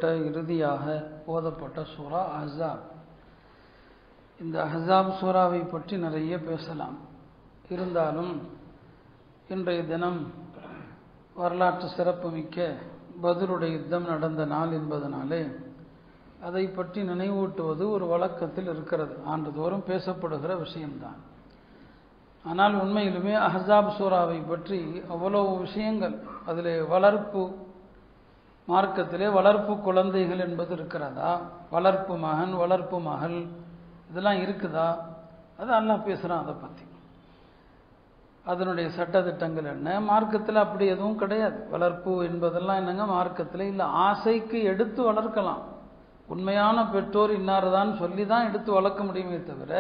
இறக்கப்பட்ட இறுதியாக ஓதப்பட்ட சூரா அஹ்ஸாப். இந்த அஹ்ஸாப் சூராவை பற்றி நிறைய பேசலாம். இருந்தாலும் இன்றைய தினம் வரலாற்று சிறப்புமிக்க பத்ருடைய யுத்தம் நடந்த நாள் என்பதனாலே அதை பற்றி நினைவூட்டுவது ஒரு வழக்கத்தில் இருக்கிறது. ஆண்டுதோறும் பேசப்படுகிற விஷயம்தான். ஆனால் உண்மையிலுமே அஹ்ஸாப் சூராவை பற்றி அவ்வளவு விஷயங்கள், அதில் வளர்ப்பு, மார்க்கத்திலே வளர்ப்பு குழந்தைகள் என்பது இருக்கிறதா, வளர்ப்பு மகன் வளர்ப்பு மகள் இதெல்லாம் இருக்குதா, அது அல்லாஹ் பேசுகிறான். அதை பற்றி அதனுடைய சட்டத்திட்டங்கள் என்ன, மார்க்கத்தில் அப்படி எதுவும் கிடையாது. வளர்ப்பு என்பதெல்லாம் என்னங்க மார்க்கத்தில் இல்லை. ஆசைக்கு எடுத்து வளர்க்கலாம். உண்மையான பெற்றோர் இன்னார்தான் சொல்லி தான் எடுத்து வளர்க்க முடியுமே தவிர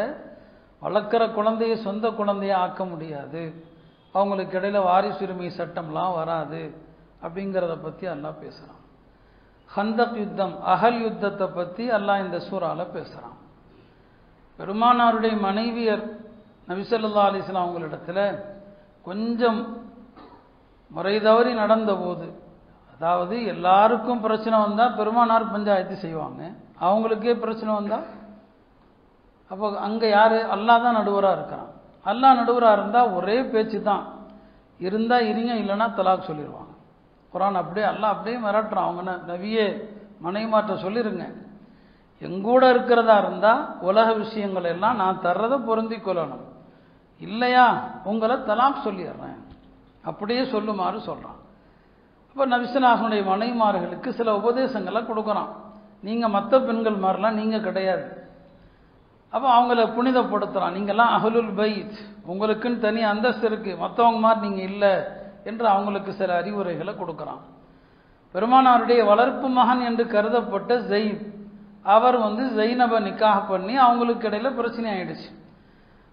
வளர்க்குற குழந்தைய சொந்த குழந்தைய ஆக்க முடியாது. அவங்களுக்கு இடையில வாரிசுரிமை சட்டம்லாம் வராது அப்படிங்கிறத பற்றி அல்லாஹ் பேசுகிறான். ஹந்தக் யுத்தம், அகல் யுத்தத்தை பற்றி அல்லாஹ் இந்த சூறால பேசுகிறான். பெருமானாருடைய மனைவியர் நபி ஸல்லல்லாஹு அலைஹி வஸல்லம் அவங்களிடத்துல கொஞ்சம் முறை தவறி நடந்தபோது, அதாவது எல்லாருக்கும் பிரச்சனை வந்தால் பெருமானார் பஞ்சாயத்து செய்வாங்க, அவங்களுக்கே பிரச்சனை வந்தால் அப்போ அங்கே யார்? அல்லாஹ் தான் நடுவராக இருக்கிறான். அல்லாஹ் நடுவராக இருந்தால் ஒரே பேச்சு தான், இருந்தால் இருங்க, இல்லைன்னா தலாக் சொல்லிடுவாங்க. குரான் அப்படியே அல்லாஹ் அப்படியே மிரட்டுறான். அவங்க நபியே மனைவிமாற்ற சொல்லிடுங்க, எங்கூட இருக்கிறதா இருந்தால் உலக விஷயங்கள் எல்லாம் நான் தர்றதை பொருந்தி கொள்ளணும், இல்லையா உங்களை தலாக் சொல்லிடுறேன், அப்படியே சொல்லுமாறு சொல்கிறான். அப்போ நபிஸல்லாஹுடைய மனைவிமார்களுக்கு சில உபதேசங்களை கொடுக்குறான். நீங்கள் மற்ற பெண்கள் மாதிரிலாம் நீங்கள் கிடையாது. அப்போ அவங்கள புனிதப்படுத்துகிறான். நீங்கள்லாம் அஹ்லுல் பைத், உங்களுக்குன்னு தனி அந்தஸ்து இருக்குது, மற்றவங்க மாதிரி நீங்கள் இல்லை என்று அவங்களுக்கு சில அறிவுரைகளை கொடுக்குறான். பெருமானாருடைய வளர்ப்பு மகன் என்று கருதப்பட்ட ஜெயித், அவர் ஜெய்னபை நிக்காக பண்ணி அவங்களுக்கு இடையில பிரச்சனை ஆயிடுச்சு.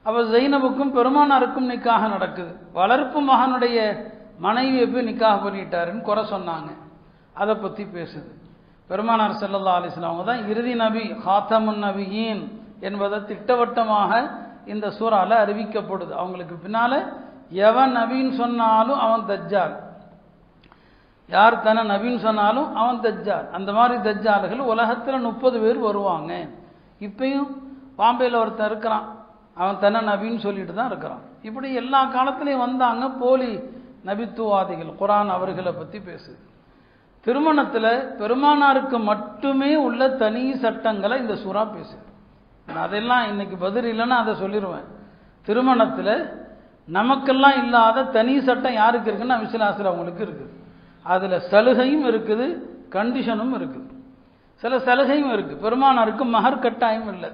அப்போ ஜெய்னபுக்கும் பெருமானாருக்கும் நிக்காக நடக்குது. வளர்ப்பு மகனுடைய மனைவியை போய் நிக்காக பண்ணிட்டாருன்னு குறை சொன்னாங்க. அதை பற்றி பேசுது. பெருமானார் ஸல்லல்லாஹு அலைஹி வஸல்லம் அவங்க தான் இறுதி நபி, ஹாத்தமுன் நபியீன் என்பதை திட்டவட்டமாக இந்த சூறால அறிவிக்கப்படுது. அவங்களுக்கு பின்னால எவன் நபின்னு சொன்னாலும் அவன் தஜ்ஜால், யார் தன்னை நபின்னு சொன்னாலும் அவன் தஜ்ஜால். அந்த மாதிரி தஜ்ஜால்கள் உலகத்தில் 30 பேர் வருவாங்க. இப்பயும் பாம்பேயில் ஒருத்தன் இருக்கிறான், அவன் தன்னை நபின்னு சொல்லிட்டு தான் இருக்கிறான். இப்படி எல்லா காலத்திலையும் வந்தாங்க போலி நபித்துவாதிகள். குரான் அவர்களை பற்றி பேசுது. திருமணத்தில் பெருமானாருக்கு மட்டுமே உள்ள தனி சட்டங்களை இந்த சூறா பேசுது. அதெல்லாம் இன்னைக்கு பதில் இல்லைன்னா அதை சொல்லிடுவேன். திருமணத்தில் நமக்கெல்லாம் இல்லாத தனி சட்டம் யாருக்கு இருக்குன்னா விசிலாசில் அவங்களுக்கு இருக்குது. அதில் சலுகையும் இருக்குது, கண்டிஷனும் இருக்குது. சில சலுகையும் இருக்குது. பெருமானாருக்கு மகர் கட்டாயம் இல்லை,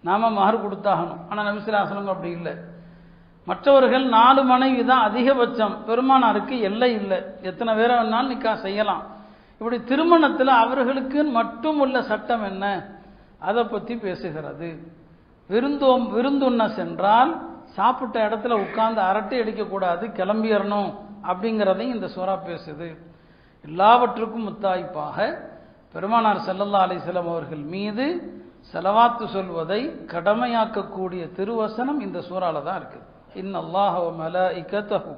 நாம் மகர் கொடுத்தாகணும். ஆனால் நபிஸல்லாஹு அப்படி இல்லை. மற்றவர்கள் 4 மனைவி தான் அதிகபட்சம், பெருமானாருக்கு எல்லை இல்லை, எத்தனை பேரை வேணாலும் நிக்கா செய்யலாம். இப்படி திருமணத்தில் அவர்களுக்கு மட்டும் உள்ள சட்டம் என்ன, அதை பற்றி பேசுகிறது. விருந்துண்ண சென்றால் சாப்பிட்ட இடத்துல உட்கார்ந்து அரட்டை அடிக்கக்கூடாது, கிளம்பிடணும் அப்படிங்கிறதையும் இந்த சூறா பேசுது. எல்லாவற்றுக்கும் முத்தாய்ப்பாக பெருமானார் ஸல்லல்லாஹு அலைஹி வஸல்லம் அவர்கள் மீது ஸலவாத்து சொல்வதை கடமையாக்கக்கூடிய திருவசனம் இந்த சூறால தான் இருக்குது. இன்னல்லாஹ வ மலாயிகத்தஹு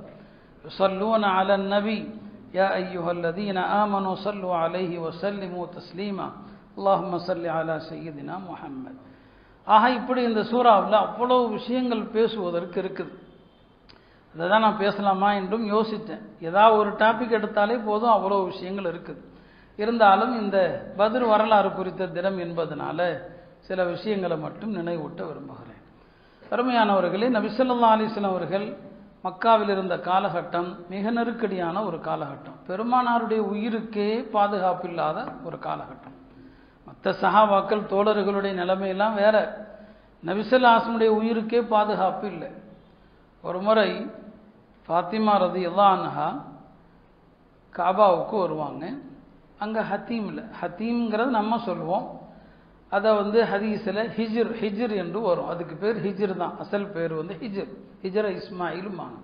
யுஸல்லூன அலன் நபி யா அய்யுஹல்லதீன ஆமனூ ஸல்லூ அலைஹி வ ஸல்லிமூ தஸ்லீமா அல்லாஹும்ம ஸல்லி அலா சய்யிதினா முஹம்மத். ஆக இப்படி இந்த சூறாவில் அவ்வளவு விஷயங்கள் பேசுவதற்கு இருக்குது. அதை தான் நான் பேசலாமா என்றும் யோசித்தேன். ஏதாவது ஒரு டாபிக் எடுத்தாலே போதும், அவ்வளோ விஷயங்கள் இருக்குது. இருந்தாலும் இந்த பத்ர் வரலாறு குறித்த தினம் என்பதனால சில விஷயங்களை மட்டும் நினைவூட்ட விரும்புகிறேன். அருமையானவர்களே, நபி ஸல்லல்லாஹு அலைஹி வஸல்லம் அவர்கள் மக்காவில் இருந்த காலகட்டம் மிக நெருக்கடியான ஒரு காலகட்டம். பெருமானாருடைய உயிருக்கே பாதுகாப்பு இல்லாத ஒரு காலகட்டம். மற்ற சஹாபாக்கள் தோழர்களுடைய நிலைமையெல்லாம் வேற. நபி ஸல்லல்லாஹு அலைஹி வஸல்லம் உயிருக்கே பாதுகாப்பு இல்லை. ஒரு முறை ஃபாத்திமா ரலியல்லாஹு அன்ஹா காபாவுக்கு வருவாங்க. அங்கே ஹத்தீமில், ஹத்தீம்ங்கிறது நம்ம சொல்லுவோம், அதை ஹதீஸில் ஹிஜ்ர் என்று வரும். அதுக்கு பேர் ஹிஜ்ர் தான், அசல் பேர் ஹிஜ்ர இஸ்மாயிலுமாங்க.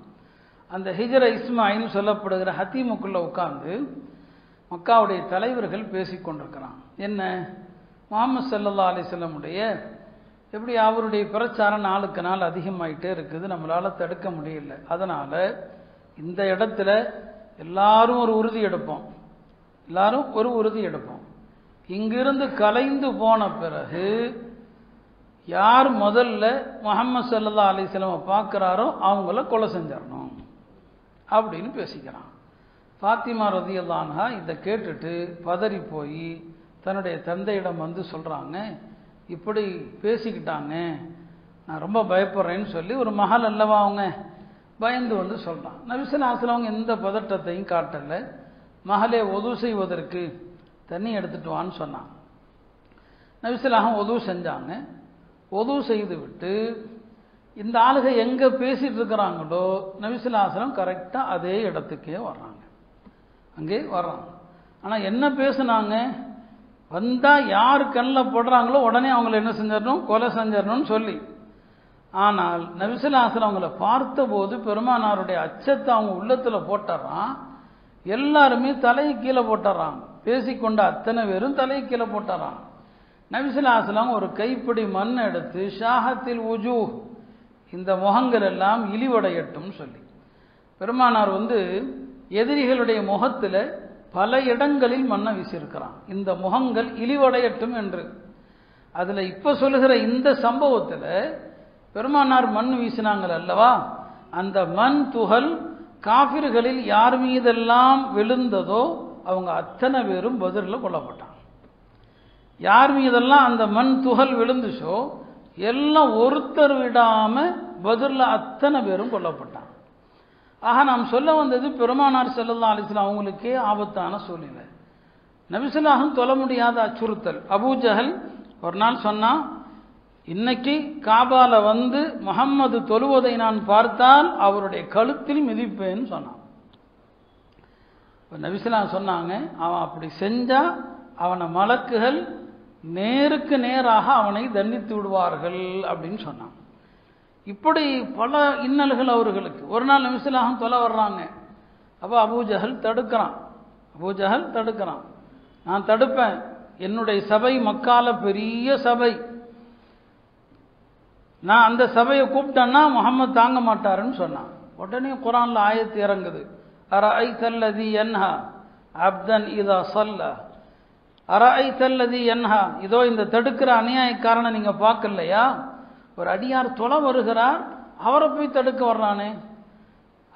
அந்த ஹிஜ்ர இஸ்மாயில் சொல்லப்படுகிற ஹத்தீமுக்குள்ளே உட்கார்ந்து மக்காவுடைய தலைவர்கள் பேசிக்கொண்டிருக்கிறான். என்ன, முஹம்மது ஸல்லல்லாஹு அலைஹி வஸல்லமுடைய எப்படி அவருடைய பிரச்சாரம் நாளுக்கு நாள் அதிகமாயிட்டே இருக்குது, நம்மளால் தடுக்க முடியல. அதனால் இந்த இடத்துல எல்லாரும் ஒரு உறுதி எடுப்போம். இங்கிருந்து கலைந்து போன பிறகு யார் முதல்ல முஹம்மது ஸல்லல்லாஹு அலைஹி வஸல்லம் பார்க்குறாரோ அவங்கள கொலை செஞ்சிடணும் அப்படின்னு பேசிக்கிறான். ஃபாத்திமா ரலியல்லாஹு அன்ஹா இதை கேட்டுட்டு பதறி போய் தன்னுடைய தந்தையிடம் வந்து சொல்கிறாங்க, இப்படி பேசிக்கிட்டாங்க, நான் ரொம்ப பயப்படுறேன்னு சொல்லி ஒரு மகள் அல்லவா அவங்க பயந்து வந்து சொல்கிறான். நபி ஸல்லல்லாஹு அலைஹி வஸல்லம் அவங்க எந்த பதட்டத்தையும் காட்டலை. மகளே ஒது செய்வதற்கு தண்ணி எடுத்துட்டு வான்னு சொன்னான். நபி ஸல்லல்லாஹு அலைஹி வஸல்லம் ஒது செஞ்சாங்க. ஒது செய்து விட்டு இந்த ஆளுக எங்கே பேசிகிட்டு இருக்கிறாங்களோ நபி ஸல்லல்லாஹு அலைஹி வஸல்லம் கரெக்டாக அதே இடத்துக்கே வர்றாங்க, அங்கே வர்றாங்க. ஆனால் என்ன பேசுனாங்க, வந்தால் யார் கண்ணில் போடுறாங்களோ உடனே அவங்கள என்ன செஞ்சிடணும், கொலை செஞ்சிடணும்னு சொல்லி. ஆனால் நபி ஸல்லல்லாஹு அலைஹி வஸல்லம் அவங்கள பார்த்தபோது பெருமானாருடைய அச்சத்தை அவங்க உள்ளத்தில் போட்டுறான். எல்லாருமே தலையை கீழே போட்டுறாங்க, பேசிக்கொண்ட அத்தனை பேரும் தலையை கீழே போட்டுறாங்க. நபி ஸல்லல்லாஹு அலைஹி வஸல்லம் ஒரு கைப்பிடி மண் எடுத்து ஷாஹத்தில் உஜூ, இந்த முகங்கள் எல்லாம் இழிவடையட்டும் சொல்லி பெருமானார் வந்து எதிரிகளுடைய முகத்தில் பல இடங்களில் மண்ணை வீசியிருக்கிறான், இந்த முகங்கள் இழிவடையட்டும் என்று. அதில் இப்போ சொல்லுகிற இந்த சம்பவத்தில் பெருமானார் மண் வீசினாங்கள் அல்லவா, அந்த மண் துகள் காஃபிர்களில் யார் மீதெல்லாம் விழுந்ததோ அவங்க அத்தனை பேரும் பத்ரில் கொல்லப்பட்டாங்க. யார் மீதெல்லாம் அந்த மண் துகள் விழுந்துச்சோ எல்லாம் ஒருத்தர் விடாம பத்ரில் அத்தனை பேரும் கொல்லப்பட்டாங்க. ஆக நாம் சொல்ல வந்தது பெருமானார் ஸல்லல்லாஹு அலைஹி வஸல்லம் அவங்களுக்கே ஆபத்தான சூழ்நிலை, நபி ஸல்லல்லாஹு அலைஹி வஸல்லம் தொழ முடியாத அச்சுறுத்தல். அபூ ஜஹல் ஒரு நாள் சொன்னான், இன்னைக்கு காபால வந்து முஹம்மது தொழுவதை நான் பார்த்தால் அவருடைய கழுத்தில் மிதிப்பேன்னு சொன்னான். நபி ஸல்லல்லாஹு அலைஹி வஸல்லம் சொன்னாங்க, அவன் அப்படி செஞ்சா அவனை மலக்குகள் நேருக்கு நேராக அவனை தண்டித்து விடுவார்கள் அப்படின்னு சொன்னான். இப்படி பல இன்னல்கள் அவர்களுக்கு. ஒரு நாள் நபி ஸல்லல்லாஹு அலைஹி வஸல்லம் தொலை வர்றாங்க. அப்போ அபூ ஜஹல் தடுக்கிறான். நான் தடுப்பேன், என்னுடைய சபை மக்கால பெரிய சபை, நான் அந்த சபையை கூப்பிட்டேன்னா முஹம்மது தாங்க மாட்டாருன்னு சொன்னான். உடனே குர்ஆன்ல ஆயத்து இறங்குது, அரஐதல்லதி யன்ஹா அப்தன் இதா ஸல்லா, அரஐதல்லதி யன்ஹா, இதோ இந்த தடுக்கிற அநியாயக்காரனை நீங்க பார்க்கலையா, ஒரு அடியார் தொலை வருகிறார், அவரை போய் தடுக்க வர்றானே,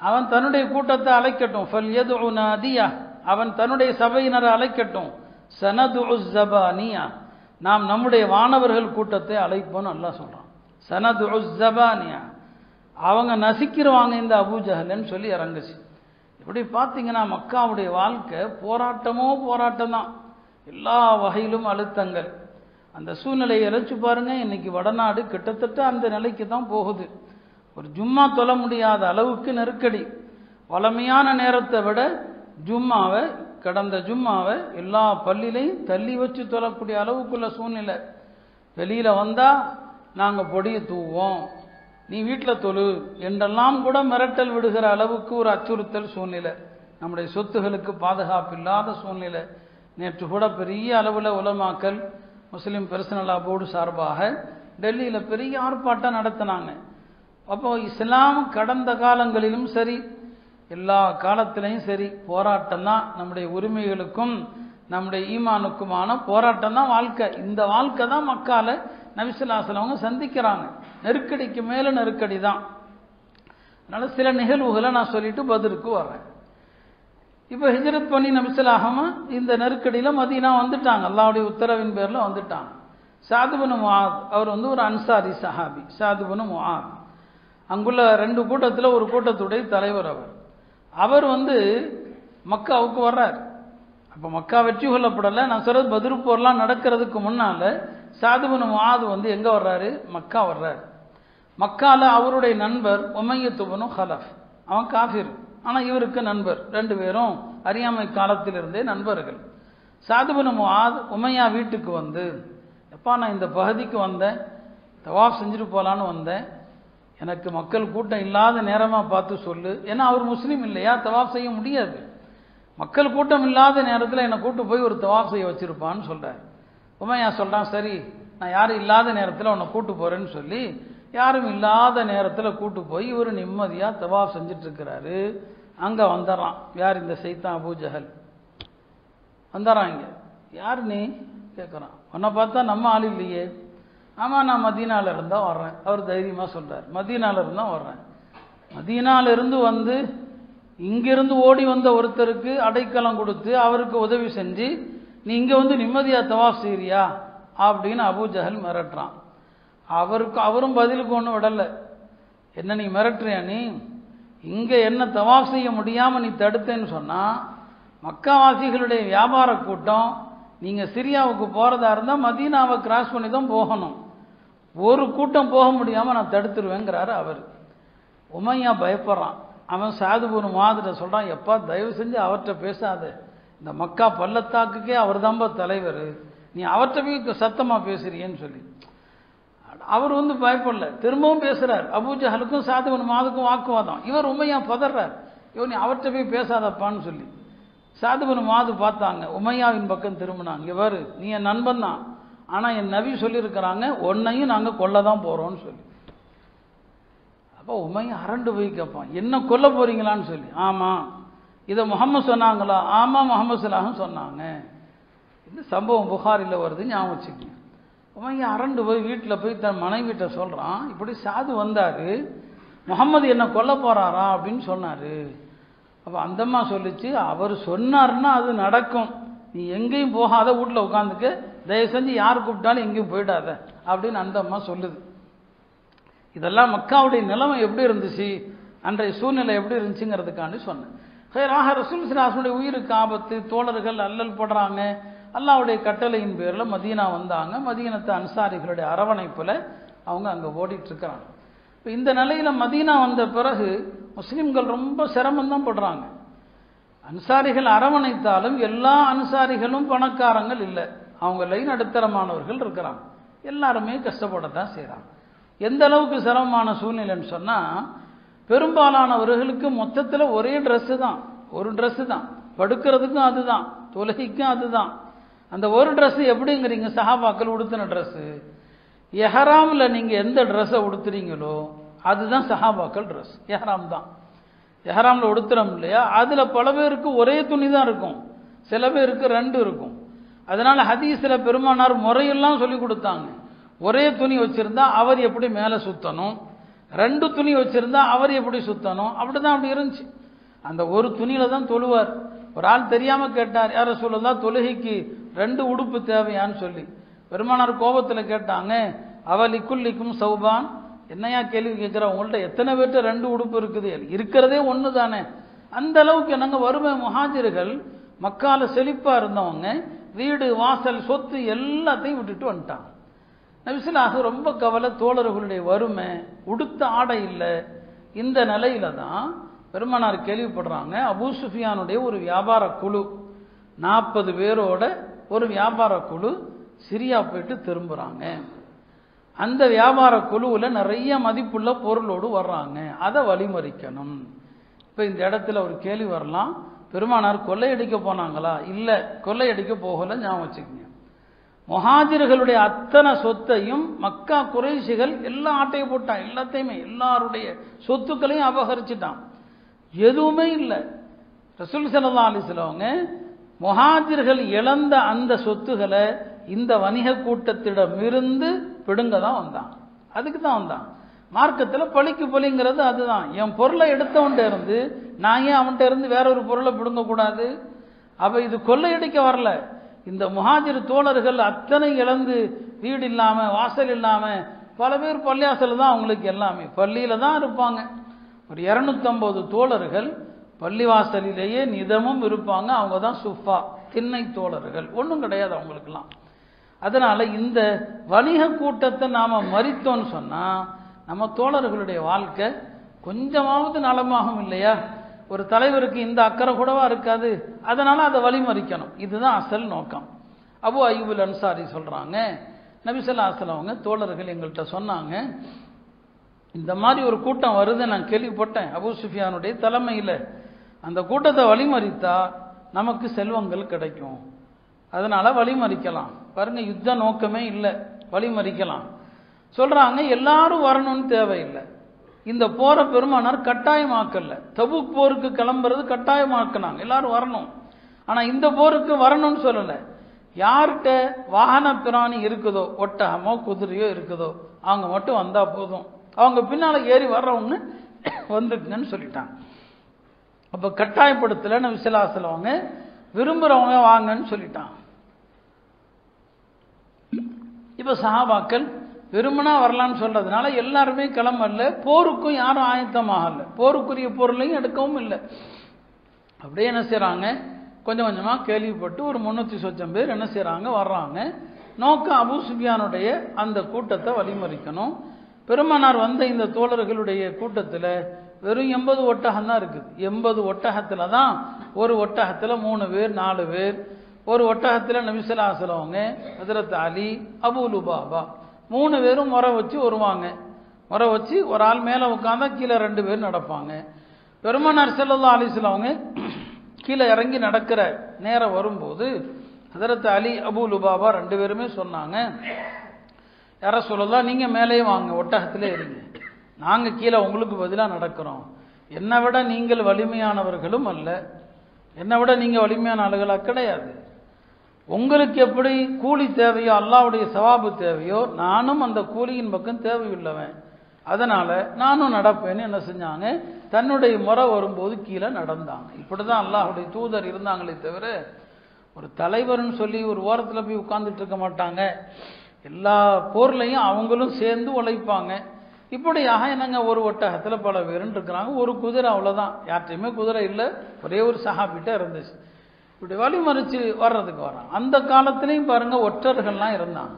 அவன் தன்னுடைய கூட்டத்தை அழைக்கட்டும், ஃபல்யதுஉ நாதியா, அவன் தன்னுடைய சபையினரை அழைக்கட்டும், சனதுஉ ஸபானியா, நாம் நம்முடைய வானவர்கள் கூட்டத்தை அழைப்போம்னு அல்லாஹ் சொல்றான். சனதுஉ ஸபானியா, அவங்க நசிக்கிடுவாங்க இந்த அபூ ஜஹல்னு சொல்லி இறங்குச்சு. இப்படி பார்த்தீங்கன்னா மக்காவுடைய வாழ்க்கை போராட்டம் தான், எல்லா வகையிலும் அழுத்தங்கள். அந்த சூழ்நிலையை இறைச்சி பாருங்க, இன்னைக்கு வடநாடு கிட்டத்தட்ட அந்த நிலைக்கு தான் போகுது. ஒரு ஜும்மா தொழ முடியாத அளவுக்கு நெருக்கடி. வளமையான நேரத்தை விட கடந்த ஜும்மாவை எல்லா பள்ளியிலையும் தள்ளி வச்சு தொழக்கூடிய அளவுக்குள்ள சூழ்நிலை. வெளியில வந்தா நாங்க பொடியை தூவோம், நீ வீட்டில் தொழு என்றெல்லாம் கூட மிரட்டல் விடுகிற அளவுக்கு ஒரு அச்சுறுத்தல் சூழ்நிலை. நம்முடைய சொத்துகளுக்கு பாதுகாப்பு இல்லாத சூழ்நிலை. நேற்று கூட பெரிய அளவில் உலமாக்கல் முஸ்லீம் பர்சனல் லா போர்டு சார்பாக டெல்லியில் பெரிய ஆர்ப்பாட்டம் நடத்தினாங்க. அப்போ இஸ்லாம் கடந்த காலங்களிலும் சரி எல்லா காலத்திலையும் சரி போராட்டம் தான், நம்முடைய உரிமைகளுக்கும் நம்முடைய ஈமானுக்குமான போராட்டம் தான் வாழ்க்கை. இந்த வாழ்க்கை தான் மக்கால நபி ஸல்லல்லாஹு அலைஹி வஸல்லம் சந்திக்கிறாங்க. நெருக்கடிக்கு மேலே நெருக்கடி தான். அதனால சில நிகழ்வுகளை நான் சொல்லிட்டு பதிலுக்கு வர்றேன். இப்போ ஹிஜ்ரத் பண்ணி நபி ஸல்லல்லாஹு அலைஹி வஸல்லம் இந்த நெருக்கடியில் மதீனா வந்துட்டாங்க, அல்லாஹ்வுடைய உத்தரவின் பேரில் வந்துட்டாங்க. சாத் இப்னு முஆத் அவர் வந்து ஒரு அன்சாரி சஹாபி. சாத் இப்னு முஆத் அங்குள்ள 2 கூட்டத்தில் ஒரு கூட்டத்துடைய தலைவர். அவர் வந்து மக்காவுக்கு வர்றார். அப்போ மக்கா வெற்றி கொள்ளப்படலை. நான் சொல்றது பத்ரு போர்லாம் நடக்கிறதுக்கு முன்னால சாத் இப்னு முஆத் வந்து எங்கே வர்றாரு, மக்கா வர்றாரு. மக்கால அவருடைய நண்பர் உமையத் இப்னு ஹலஃப், அவன் காஃபிர், ஆனால் இவருக்கு நண்பர். 2 பேரும் அறியாமை காலத்திலிருந்தே நண்பர்கள். சாத் இப்னு முஆத் உமையா வீட்டுக்கு வந்து, எப்பா நான் இந்த பகுதிக்கு வந்தேன், தவாஃப் செஞ்சுட்டு போகலான்னு வந்தேன், எனக்கு மக்கள் கூட்டம் இல்லாத நேரமாக பார்த்து சொல்லு. ஏன்னா அவர் முஸ்லீம் இல்லையா, தவாஃப் செய்ய முடியாது. மக்கள் கூட்டம் இல்லாத நேரத்தில் என்னை கூட்டு போய் ஒரு தவாஃப் செய்ய வச்சிருப்பான்னு சொல்கிறார். உமையா சொல்கிறான், சரி நான் யாரும் இல்லாத நேரத்தில் உன்னை கூட்டு போகிறேன்னு சொல்லி யாரும் இல்லாத நேரத்தில் கூட்டு போய் இவர் நிம்மதியாக தவாஃப் செஞ்சிட்ருக்கிறாரு. அங்கே வந்துடுறான். யார் இந்த சைத்தான் அபூ ஜஹல் வந்துடுறான். இங்கே யார் நீ, கேட்குறான். உன்னை பார்த்தா நம்ம ஆள் இல்லையே. ஆமாம், நான் மதீனாவில் இருந்தால் வர்றேன். அவர் தைரியமாக சொல்கிறார், மதீனாவில் இருந்தால் வர்றேன். மதீனாவிலிருந்து வந்து இங்கிருந்து ஓடி வந்த ஒருத்தருக்கு அடைக்கலம் கொடுத்து அவருக்கு உதவி செஞ்சு நீ இங்கே வந்து நிம்மதியாக தவாஃப் செய்கிறியா அப்படின்னு அபூ ஜஹல் மிரட்டுறான். அவரும் பதிலுக்கு ஒன்றும் விடலை. என்ன நீ மிரட்டுறியா? நீ இங்கே என்ன தவாஃப் செய்ய முடியாமல் நீ தடுத்தேன்னு சொன்னால் மக்காவாசிகளுடைய வியாபார கூட்டம் நீங்கள் சிரியாவுக்கு போகிறதா இருந்தால் மதீனாவை கிராஸ் பண்ணி தான் போகணும். ஒரு கூட்டம் போக முடியாமல் நான் தடுத்துருவேங்கிறாரு அவர். உமையா பயப்படுறான். அவன் சாதுபுன் முஆதுட்ட சொல்கிறான், எப்பா தயவு செஞ்சு அவர்கிட்ட பேசாத, இந்த மக்கா பள்ளத்தாக்குக்கே அவர் தான்பா தலைவர், நீ அவர்கிட்ட போய் சத்தமாக பேசுறியேன்னு சொல்லி. அவர் வந்து பயப்படல, திரும்பவும் பேசுகிறார். அபூ ஜஹலுக்கும் சாதுபுன் முஆதுக்கும் வாக்குவாதம். இவர் உமையா பதறார், நீ அவர்கிட்ட போய் பேசாதப்பான்னு சொல்லி. சாதுபுன் முஆது பார்த்தாங்க, உமையாவின் பக்கம் திரும்பினாங்க. இங்கே பாரு, நீ என் நண்பன் தான், ஆனால் என் நபி சொல்லியிருக்கிறாங்க உன்னையும் நாங்கள் கொல்ல தான் போகிறோன்னு சொல்லி. அப்போ உமையா அரண்டு போய் கேட்பான், என்ன கொல்ல போறீங்களான்னு சொல்லி. ஆமாம், இதை முகமது சொன்னாங்களா? ஆமாம், முகமது ஸல்லல்லாஹு சொன்னாங்க. இந்த சம்பவம் புகாரில் வருது, ஞாபகம் வச்சுக்கோங்க. உமையா அரண்டு போய் வீட்டில் போய் தன் மனைவிட்ட சொல்கிறான், இப்படி சாது வந்தார், முகமது என்ன கொல்ல போகிறாரா அப்படின்னு சொன்னார். அப்போ அந்தம்மா சொல்லிச்சு, அவர் சொன்னார்னா அது நடக்கும், நீ எங்கேயும் போகாத, வீட்டில் உட்காந்துக்கு, தயவு செஞ்சு யார் கூப்பிட்டாலும் எங்கேயும் போயிடாத அப்படின்னு அந்த அம்மா சொல்லுது. இதெல்லாம் மக்காவுடைய நிலைமை எப்படி இருந்துச்சு, அன்றைய சூழ்நிலை எப்படி இருந்துச்சுங்கிறதுக்காண்டி சொன்னேன். ராக ரசூல் ஸல்லல்லாஹு உயிருக்கு ஆபத்து, தோழர்கள் அல்லல் படுறாங்க. அல்லாஹ்வுடைய கட்டளையின் பேரில் மதீனா வந்தாங்க. மதீனத்து அன்சாரிகளுடைய அரவணைப்பில் அவங்க அங்கே ஓடிட்டு இருக்கிறாங்க. இப்போ இந்த நிலையில் மதீனா வந்த பிறகு முஸ்லீம்கள் ரொம்ப சிரமம்தான் படுறாங்க. அன்சாரிகள் அரவணைத்தாலும் எல்லா அன்சாரிகளும் பணக்காரங்கள் இல்லை, அவங்கள நடுத்தரமானவர்கள் இருக்கிறாங்க. எல்லாருமே கஷ்டப்படத்தான் செய்கிறாங்க. எந்த அளவுக்கு சிரமமான சூழ்நிலைன்னு சொன்னால், பெரும்பாலானவர்களுக்கு மொத்தத்தில் ஒரே ட்ரெஸ்ஸு தான், ஒரு ட்ரெஸ்ஸு தான், படுக்கிறதுக்கும் அதுதான், தொழுகைக்கும் அதுதான். அந்த ஒரு ட்ரெஸ்ஸு எப்படிங்கிறீங்க, சஹாபாக்கள் உடுத்தின ட்ரெஸ்ஸு. எஹராமில் நீங்கள் எந்த ட்ரெஸ்ஸை உடுத்துறீங்களோ அதுதான் சஹாபாக்கள் ட்ரெஸ். எஹராம் தான், எஹராமில் உடுத்துறோம் இல்லையா, அதில் பல பேருக்கு ஒரே துணி தான் இருக்கும், சில பேருக்கு ரெண்டு இருக்கும். அதனால் ஹதீஸில் பெருமானார் முறையெல்லாம் சொல்லி கொடுத்தாங்க. ஒரே துணி வச்சுருந்தா அவர் எப்படி மேலே சுற்றணும், ரெண்டு துணி வச்சுருந்தா அவர் எப்படி சுற்றணும், அப்படி தான் அப்படி இருந்துச்சு. அந்த ஒரு துணியில் தான் தொழுவார். ஒரு ஆள் தெரியாமல் கேட்டார், யார சொல்லலாம் தொழுகைக்கு ரெண்டு உடுப்பு தேவையான்னு சொல்லி. பெருமானார் கோபத்தில் கேட்டாங்க, அவலிக்குல்லிக்கும் சௌபான், என்னையா கேள்வி கேட்குற, உங்கள்கிட்ட எத்தனை பேர்கிட்ட ரெண்டு உடுப்பு இருக்குது, இருக்கிறதே ஒன்று தானே. அந்த அளவுக்கு என்னங்க வறுமை. முஹாஜிர்கள் மக்கால செழிப்பாக இருந்தவங்க வீடு வாசல் சொத்து எல்லாத்தையும் விட்டுட்டு வந்துட்டாங்க. நபி ஸல்லல்லாஹு ரொம்ப கவலை, தோழர்களுடைய வறுமை, உடுத்த ஆடை இல்லை. இந்த நிலையில தான் பெருமானார் கேள்விப்படுறாங்க, அபூ சுஃபியானுடைய ஒரு வியாபார குழு 40 பேரோட ஒரு வியாபார குழு சிரியா போயிட்டு திரும்புகிறாங்க. அந்த வியாபார குழுவில் நிறைய மதிப்புள்ள பொருளோடு வர்றாங்க, அதை வழிமறிக்கணும். இப்போ இந்த இடத்துல ஒரு கேள்வி வரலாம், பெருமானார் கொள்ளையடிக்க போனாங்களா? இல்லை, கொள்ளையடிக்க போகலை, ஞாபகம் வச்சுக்கோங்க. முஹாஜிர்களுடைய அத்தனை சொத்தையும் மக்கா குறைஷிகள் எல்லா ஆட்டையை போட்டான், எல்லாத்தையுமே எல்லாருடைய சொத்துக்களையும் அபகரிச்சுட்டான், எதுவுமே இல்லை. ரசூல் ஸல்லல்லாஹு அலைஹி வஸல்லம் முஹாஜிர்கள் இழந்த அந்த சொத்துக்களை இந்த வணிக கூட்டத்திடமிருந்து பிடுங்க தான் வந்தான். அதுக்கு தான் வந்தான். மார்க்கத்தில் பழிக்கு பழிங்கிறது அதுதான். என் பொருளை எடுத்தவன்கிட்ட இருந்து நான் ஏன் அவன்கிட்ட இருந்து வேற ஒரு பொருளை பிடுங்கக்கூடாது? அப்போ இது கொள்ளையடிக்க வரல. இந்த முஹாஜிர் தோழர்கள் அத்தனை இழந்து வீடு இல்லாமல் வாசல் இல்லாமல் பல பேர் பள்ளியாசல் தான் அவங்களுக்கு எல்லாமே, பள்ளியில் தான் இருப்பாங்க. ஒரு 250 தோழர்கள் பள்ளிவாசலிலேயே நிதமும் இருப்பாங்க. அவங்க தான் சுஃபா, திண்ணை தோழர்கள், ஒன்றும் கிடையாது அவங்களுக்கெல்லாம். அதனால் இந்த வணிக கூட்டத்தை நாம் மறித்தோன்னு சொன்னால் நம்ம தோழர்களுடைய வாழ்க்கை கொஞ்சமாவது நலமாகும் இல்லையா? ஒரு தலைவருக்கு இந்த அக்கறை கூடவா இருக்காது. அதனால் அதை வழிமறிக்கணும், இதுதான் அசல் நோக்கம். அபூ அய்யூபுல் அன்சாரி சொல்கிறாங்க, நபி ஸல்லல்லாஹு அலைஹி வஸல்லம் அவங்க தோழர்கள் எங்கள்கிட்ட சொன்னாங்க, இந்த மாதிரி ஒரு கூட்டம் வருது நான் கேள்விப்பட்டேன் அபூ சுஃபியானுடைய தலைமையில், அந்த கூட்டத்தை வழிமறித்தா நமக்கு செல்வங்கள் கிடைக்கும், அதனால் வழிமறிக்கலாம். பாருங்க, யுத்த நோக்கமே இல்லை, வழிமறிக்கலாம் சொல்கிறாங்க. எல்லாரும் வரணும்னு தேவையில்லை. இந்த போரை பெருமானார் கட்டாயமாக்கல. தபூக் போருக்கு கிளம்புறது கட்டாயமாக்கினாங்க, எல்லாரும் வரணும். ஆனால் இந்த போருக்கு வரணும்னு சொல்லலை. யார்கிட்ட வாகன பிராணி இருக்குதோ, ஒட்டகமோ குதிரையோ இருக்குதோ, அவங்க மட்டும் வந்தா போதும், அவங்க பின்னால ஏறி வர்றவங்க வந்துக்குங்கன்னு சொல்லிட்டாங்க. அப்ப கட்டாயப்படுத்தல நபி ஸல்லல்லாஹு அலைஹி வஸல்லம் அவங்க விரும்புறவங்க வாங்கன்னு சொல்லிட்டாங்க. இப்ப சஹாபாக்கள் விரும்பினா வரலான்னு சொல்றதுனால எல்லாருமே கிளம்பல, போருக்கும் யாரும் ஆயத்தமாகல, போருக்குரிய பொருளையும் எடுக்கவும் இல்லை. அப்படியே என்ன செய்யறாங்க, கொஞ்சம் கொஞ்சமா கேள்விப்பட்டு ஒரு 300 சொச்சம் பேர் என்ன செய்யறாங்க, வர்றாங்க. நோக்கம் அபூ சுஃபியானுடைய அந்த கூட்டத்தை வழிமறிக்கணும். பெருமானார் வந்த இந்த தோழர்களுடைய கூட்டத்தில் வெறும் 80 ஒட்டகம் தான் இருக்குது. 80 ஒட்டகத்துல தான், ஒரு ஒட்டகத்துல 3 பேர் 4 பேர், ஒரு ஒட்டகத்துல நபி ஸல்லல்லாஹு அலைஹி வஸல்லம், ஹஜ்ரத் அலி, அபூ லுபாபா 3 பேரும் முறை வச்சு வருவாங்க. முறை வச்சு ஒரு ஆள் மேலே உட்காந்தா கீழே 2 பேர் நடப்பாங்க. பெருமானார் ஸல்லல்லாஹு அலைஹி வஸல்லம் கீழே இறங்கி நடக்கிற நேரம் வரும்போது ஹஜ்ரத் அலி, அபூ லுபாபா 2 பேருமே சொன்னாங்க, யா ரசூலல்லாஹ் நீங்க மேலே வாங்க, ஒட்டகத்திலே இருங்க, நாங்க கீழே உங்களுக்கு பதிலாக நடக்கிறோம். என்னை விட நீங்கள் வலிமையானவர்களும் அல்ல, என்னை விட நீங்க வலிமையான ஆளுகளாக கிடையாது. உங்களுக்கு எப்படி கூலி தேவையோ, அல்லாஹ்வுடைய சவாபு தேவையோ, நானும் அந்த கூலியின் பக்கம் தேவையுள்ளவன், அதனால நானும் நடப்பேன்னு என்ன செஞ்சாங்க, தன்னுடைய முறை வரும்போது கீழே நடந்தாங்க. இப்படிதான் அல்லாஹ்வுடைய தூதர் இருந்தாங்களே தவிர ஒரு தலைவர்னு சொல்லி ஒரு ஓரத்தில் போய் உட்கார்ந்துட்டு இருக்க மாட்டாங்க. எல்லா போர்லையும் அவங்களும் சேர்ந்து உழைப்பாங்க. இப்படியாக என்னங்க ஒரு ஒட்டகத்தில் பல பேருன்னு இருக்கிறாங்க, ஒரு குதிரை அவ்வளோதான், யார்ட்டையுமே குதிரை இல்லை, ஒரே ஒரு சஹாபிட்ட இருந்துச்சு. இப்படி வழிமறிச்சு வர்றதுக்கு வரான். அந்த காலத்திலையும் பாருங்க ஒற்றர்கள்லாம் இருந்தாங்க.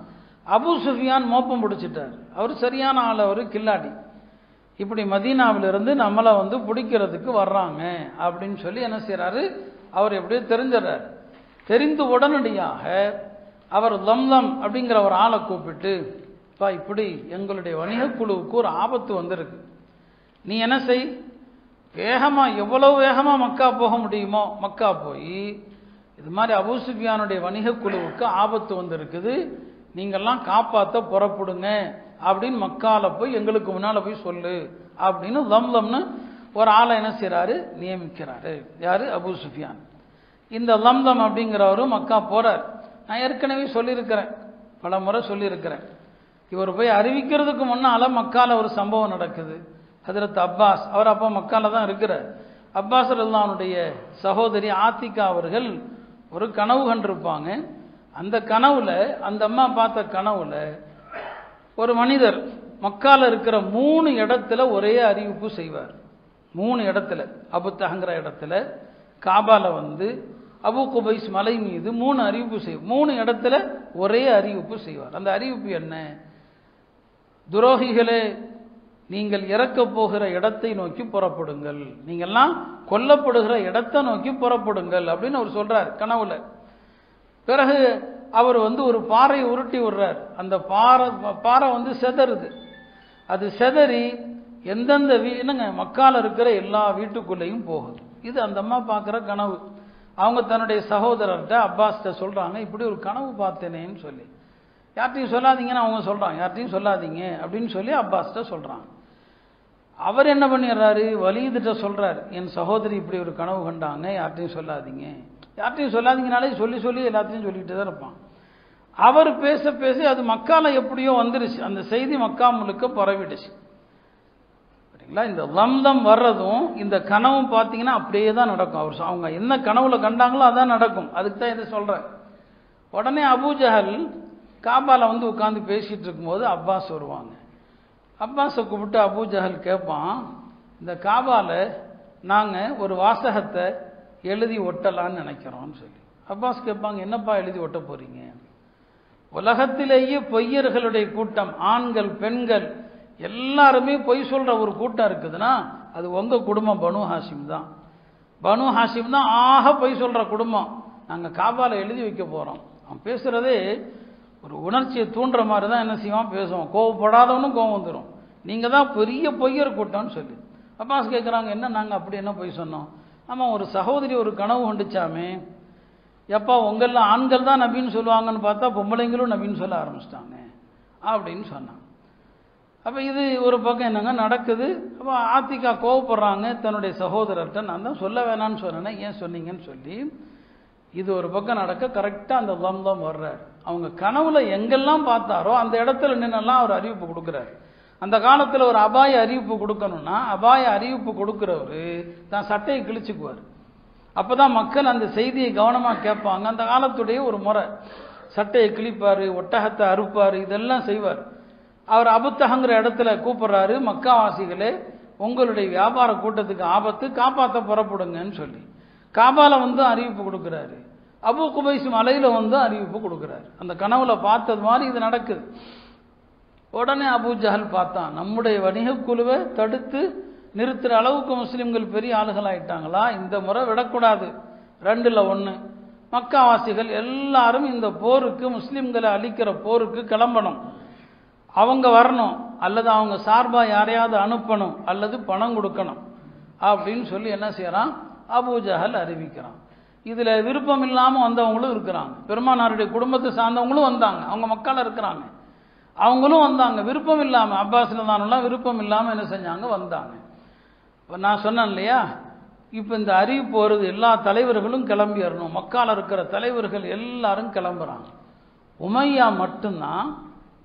அபூ சுஃபியான் மோப்பம் பிடிச்சிட்டார், அவர் சரியான ஆள், அவர் கில்லாடி. இப்படி மதீனாவிலிருந்து நம்மளை பிடிக்கிறதுக்கு வர்றாங்க அப்படின்னு சொல்லி என்ன செய்யறாரு, அவர் எப்படியோ தெரிஞ்சிடறாரு. தெரிந்து உடனடியாக அவர் லம்லம் அப்படிங்கிற ஒரு ஆளை கூப்பிட்டு, இப்படி எங்களுடைய வணிக குழுவுக்கு ஒரு ஆபத்து வந்திருக்கு, நீ என்ன செய், வேகமா எவ்வளவு வேகமா மக்கா போக முடியுமோ மக்கா போய் இது மாதிரி அபூ சுஃபியானுடைய வணிக குழுவுக்கு ஆபத்து வந்திருக்குது, நீங்கள்லாம் காப்பாற்ற புறப்படுங்க அப்படின்னு மக்கால போய் எங்களுக்கு முன்னால போய் சொல்லு அப்படின்னு லம்லம்னு ஒரு ஆளை என்ன செய்யறாரு, நியமிக்கிறாரு. யாரு, அபூ சுஃபியான். இந்த லம்லம் அப்படிங்கிறவரு மக்கா போறார். நான் ஏற்கனவே சொல்லியிருக்கிறேன், பல முறை சொல்லியிருக்கிறேன். இவர் போய் அறிவிக்கிறதுக்கு முன்னால மக்கால ஒரு சம்பவம் நடக்குது. ஹஜ்ரத் அப்பாஸ், அவர் அப்போ மக்கால தான் இருக்கிறார். அப்பாஸ் ரலியல்லாஹுடைய சகோதரி ஆத்திகா அவர்கள் ஒரு கனவு கண்டிருப்பாங்க. அந்த கனவுல, அந்த அம்மா பார்த்த கனவுல ஒரு மனிதர் மக்கால இருக்கிற 3 இடத்துல ஒரே அறிவிப்பு செய்வார். 3 இடத்துல, அபுத்தஹங்கிற இடத்துல, காபால அபு குபைஸ் மலை மீது 3 அறிவிப்பு செய்வார். 3 இடத்துல ஒரே அறிவிப்பு செய்வார். அந்த அறிவிப்பு என்ன, துரோகிகளே நீங்கள் இறக்க போகிற இடத்தை நோக்கி புறப்படுங்கள், நீங்கள்லாம் கொல்லப்படுகிற இடத்தை நோக்கி புறப்படுங்கள் அப்படின்னு அவர் சொல்றார் கனவுல. பிறகு அவர் ஒரு பாறையை உருட்டி விடுறார். அந்த பாறை செதறுது. அது செதறி எந்தெந்த என்னங்க மக்கால இருக்கிற எல்லா வீட்டுக்குள்ளேயும் போகுது. இது அந்த அம்மா பார்க்குற கனவு. அவங்க தன்னுடைய சகோதரர்கிட்ட அப்பாஸ்கிட்ட சொல்றாங்க, இப்படி ஒரு கனவு பார்த்தேனேன்னு சொல்லி. யார்ட்டையும் சொல்லாதீங்கன்னு அவங்க சொல்றாங்க, யார்ட்டையும் சொல்லாதீங்க அப்படின்னு சொல்லி அப்பாஸ்கிட்ட சொல்றாங்க. அவர் என்ன பண்ணிடுறாரு, வலீதுட்ட சொல்றாரு, என் சகோதரி இப்படி ஒரு கனவு கண்டாங்க, யார்ட்டையும் சொல்லாதீங்க. யார்ட்டையும் சொல்லாதீங்கனாலே சொல்லி சொல்லி எல்லாத்தையும் சொல்லிட்டு தான் இருப்பான். அவர் பேச பேச அது மக்கால எப்படியோ வந்துருச்சு, அந்த செய்தி மக்கா முழுக்க பரவிடுச்சு. சரிங்களா, இந்த லம்லம் வர்றதும் இந்த கனவும் பார்த்தீங்கன்னா அப்படியே தான் நடக்கும். அவர் அவங்க என்ன கனவுல கண்டாங்களோ அதான் நடக்கும். அதுக்கு தான் இதை சொல்றேன். உடனே அபூஜஹல் காபால உட்காந்து பேசிட்டு இருக்கும்போது அப்பாஸ் வருவாங்க. அப்பாஸை கூப்பிட்டு அபூஜஹல் கேட்பான், இந்த காபால நாங்க ஒரு வாசகத்தை எழுதி ஒட்டலான்னு நினைக்கிறோம்னு சொல்லி. அப்பாஸ் கேட்பாங்க, என்னப்பா எழுதி ஒட்ட போறீங்க? உலகத்திலேயே பொய்யர்களுடைய கூட்டம், ஆண்கள் பெண்கள் எல்லாருமே பொய் சொல்ற ஒரு கூட்டம் இருக்குதுன்னா அது உங்க குடும்பம் பனு ஹாஷிம் தான். பனு ஹாஷிம் தான் ஆக பொய் சொல்ற குடும்பம். நாங்க காபால எழுதி வைக்க போறோம். அவன் பேசுறதே ஒரு உணர்ச்சியை தூண்டுற மாதிரி தான் என்ன செய்வான், பேசுவான். கோவப்படாதவனும் கோவம் வந்துடும். நீங்க தான் பெரிய பொய்யர் கூட்டம்னு சொல்லி. அப்பாஸ் கேட்குறாங்க, என்ன நாங்கள் அப்படி என்ன பொய் சொன்னோம்? ஆமாம், ஒரு சகோதரி ஒரு கனவு கொண்டுச்சாமே, எப்பா உங்களில் ஆண்கள் தான் நபின்னு சொல்லுவாங்கன்னு பார்த்தா பொம்பளைங்களும் நபின்னு சொல்ல ஆரம்பிச்சிட்டாங்க அப்படின்னு சொன்னாங்க. அப்போ இது ஒரு பக்கம் என்னங்க நடக்குது. அப்போ ஆத்திகா கோவப்படுறாங்க தன்னுடைய சகோதரர்கிட்ட, நான் தான் சொல்ல வேணான்னு சொன்னேன், ஏன் சொன்னீங்கன்னு சொல்லி. இது ஒரு பக்கம் நடக்க கரெக்டாக அந்த தம்தம் வர்றார். அவங்க கனவுல எங்கெல்லாம் பார்த்தாரோ அந்த இடத்துல நின்னெல்லாம் அவர் அறிவிப்பு கொடுக்குறாரு. அந்த காலத்தில் ஒரு அபாய அறிவிப்பு கொடுக்கணும்னா அபாய அறிவிப்பு கொடுக்குறவர் தான் சட்டையை கிழிச்சுக்குவார். அப்போதான் மக்கள் அந்த செய்தியை கவனமாக கேட்பாங்க. அந்த காலத்துடைய ஒரு முறை, சட்டையை கிழிப்பார், ஒட்டகத்தை அறுப்பார், இதெல்லாம் செய்வார். அவர் அபுத்தகங்கிற இடத்துல கூப்பிடுறாரு, மக்காவாசிகளே உங்களுடைய வியாபார கூட்டத்துக்கு ஆபத்து, காப்பாற்ற புறப்படுங்கன்னு சொல்லி காபால வந்து அறிவிப்பு கொடுக்குறாரு. அபு குபைஸ் மலையில வந்து அறிவிப்பு கொடுக்குறாரு. அந்த கனவுல பார்த்தது மாதிரி இது நடக்குது. உடனே அபூ ஜஹல் பார்த்தான், நம்முடைய வணிக குழுவை தடுத்து நிறுத்துற அளவுக்கு முஸ்லிம்கள் பெரிய ஆளுகள் ஆயிட்டாங்களா, இந்த முறை விடக்கூடாது. 2ல் 1 மக்காவாசிகள் எல்லாரும் இந்த போருக்கு, முஸ்லிம்களை அழிக்கிற போருக்கு கிளம்பணும். அவங்க வரணும், அல்லது அவங்க சார்பா யாரையாவது அனுப்பணும், அல்லது பணம் கொடுக்கணும் அப்படின்னு சொல்லி என்ன செய்யறான், அபூ ஜஹல் அறிவிக்கிறான். இதுல விருப்பம் இல்லாம வந்தவங்களும் இருக்கிறாங்க. பெருமானாருடைய குடும்பத்தை சார்ந்தவங்களும் வந்தாங்க, அவங்க மக்கள் இருக்கிறாங்க, அவங்களும் வந்தாங்க விருப்பம் இல்லாம. அப்பாஸ் ரலியல்லாஹு விருப்பம் இல்லாம என்ன செஞ்சாங்க, வந்தாங்க. இப்போ நான் சொன்னேன் இல்லையா, இப்போ இந்த அறிவிப்பு வருது, எல்லா தலைவர்களும் கிளம்பி வரணும். மக்கால இருக்கிற தலைவர்கள் எல்லாரும் கிளம்புறாங்க. உமையா மட்டும்தான்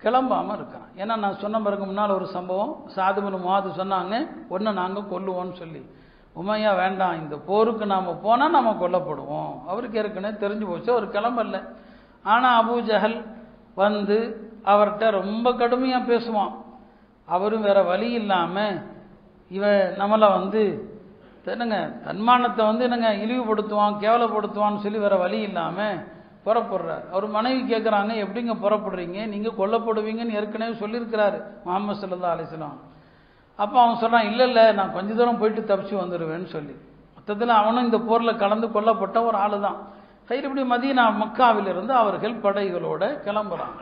கிளம்பாம இருக்கிறான். ஏன்னா நான் சொன்ன பிறகு முன்னால் ஒரு சம்பவம், சாது பின் முஆது சொன்னாங்க ஒன்று நாங்கள் கொல்லுவோம்னு சொல்லி. உமையா வேண்டாம், இந்த போருக்கு நாம் போனால் நம்ம கொல்லப்படுவோம், அவருக்கு ஏற்கனவே தெரிஞ்சு போச்சு, அவர் கிளம்பல. ஆனால் அபூ ஜஹல் வந்து அவர்கிட்ட ரொம்ப கடுமையாக பேசுவான். அவரும் வேற வழி இல்லாமல் இவன் நம்மளை வந்து என்னங்க தன்மானத்தை வந்து என்னங்க இழிவுபடுத்துவான், கேவலப்படுத்துவான்னு சொல்லி வேற வழி இல்லாமல் புறப்படுறார். அவர் மனைவி கேட்குறாங்க, எப்படிங்க புறப்படுறீங்க, நீங்கள் கொல்லப்படுவீங்கன்னு ஏற்கனவே சொல்லியிருக்கிறாரு முஹம்மது ஸல்லல்லாஹு அலைஹி வஸல்லம். அப்போ அவன் சொல்கிறான், இல்லை நான் கொஞ்ச தூரம் போயிட்டு தப்பிச்சு வந்துடுவேன்னு சொல்லி. மொத்தத்தில் அவனும் இந்த போரில் கலந்து கொல்லப்பட்ட ஒரு ஆளு தான். இப்படி மதீனா மக்காவிலிருந்து அவர்கள் படைகளோட கிளம்புறாங்க.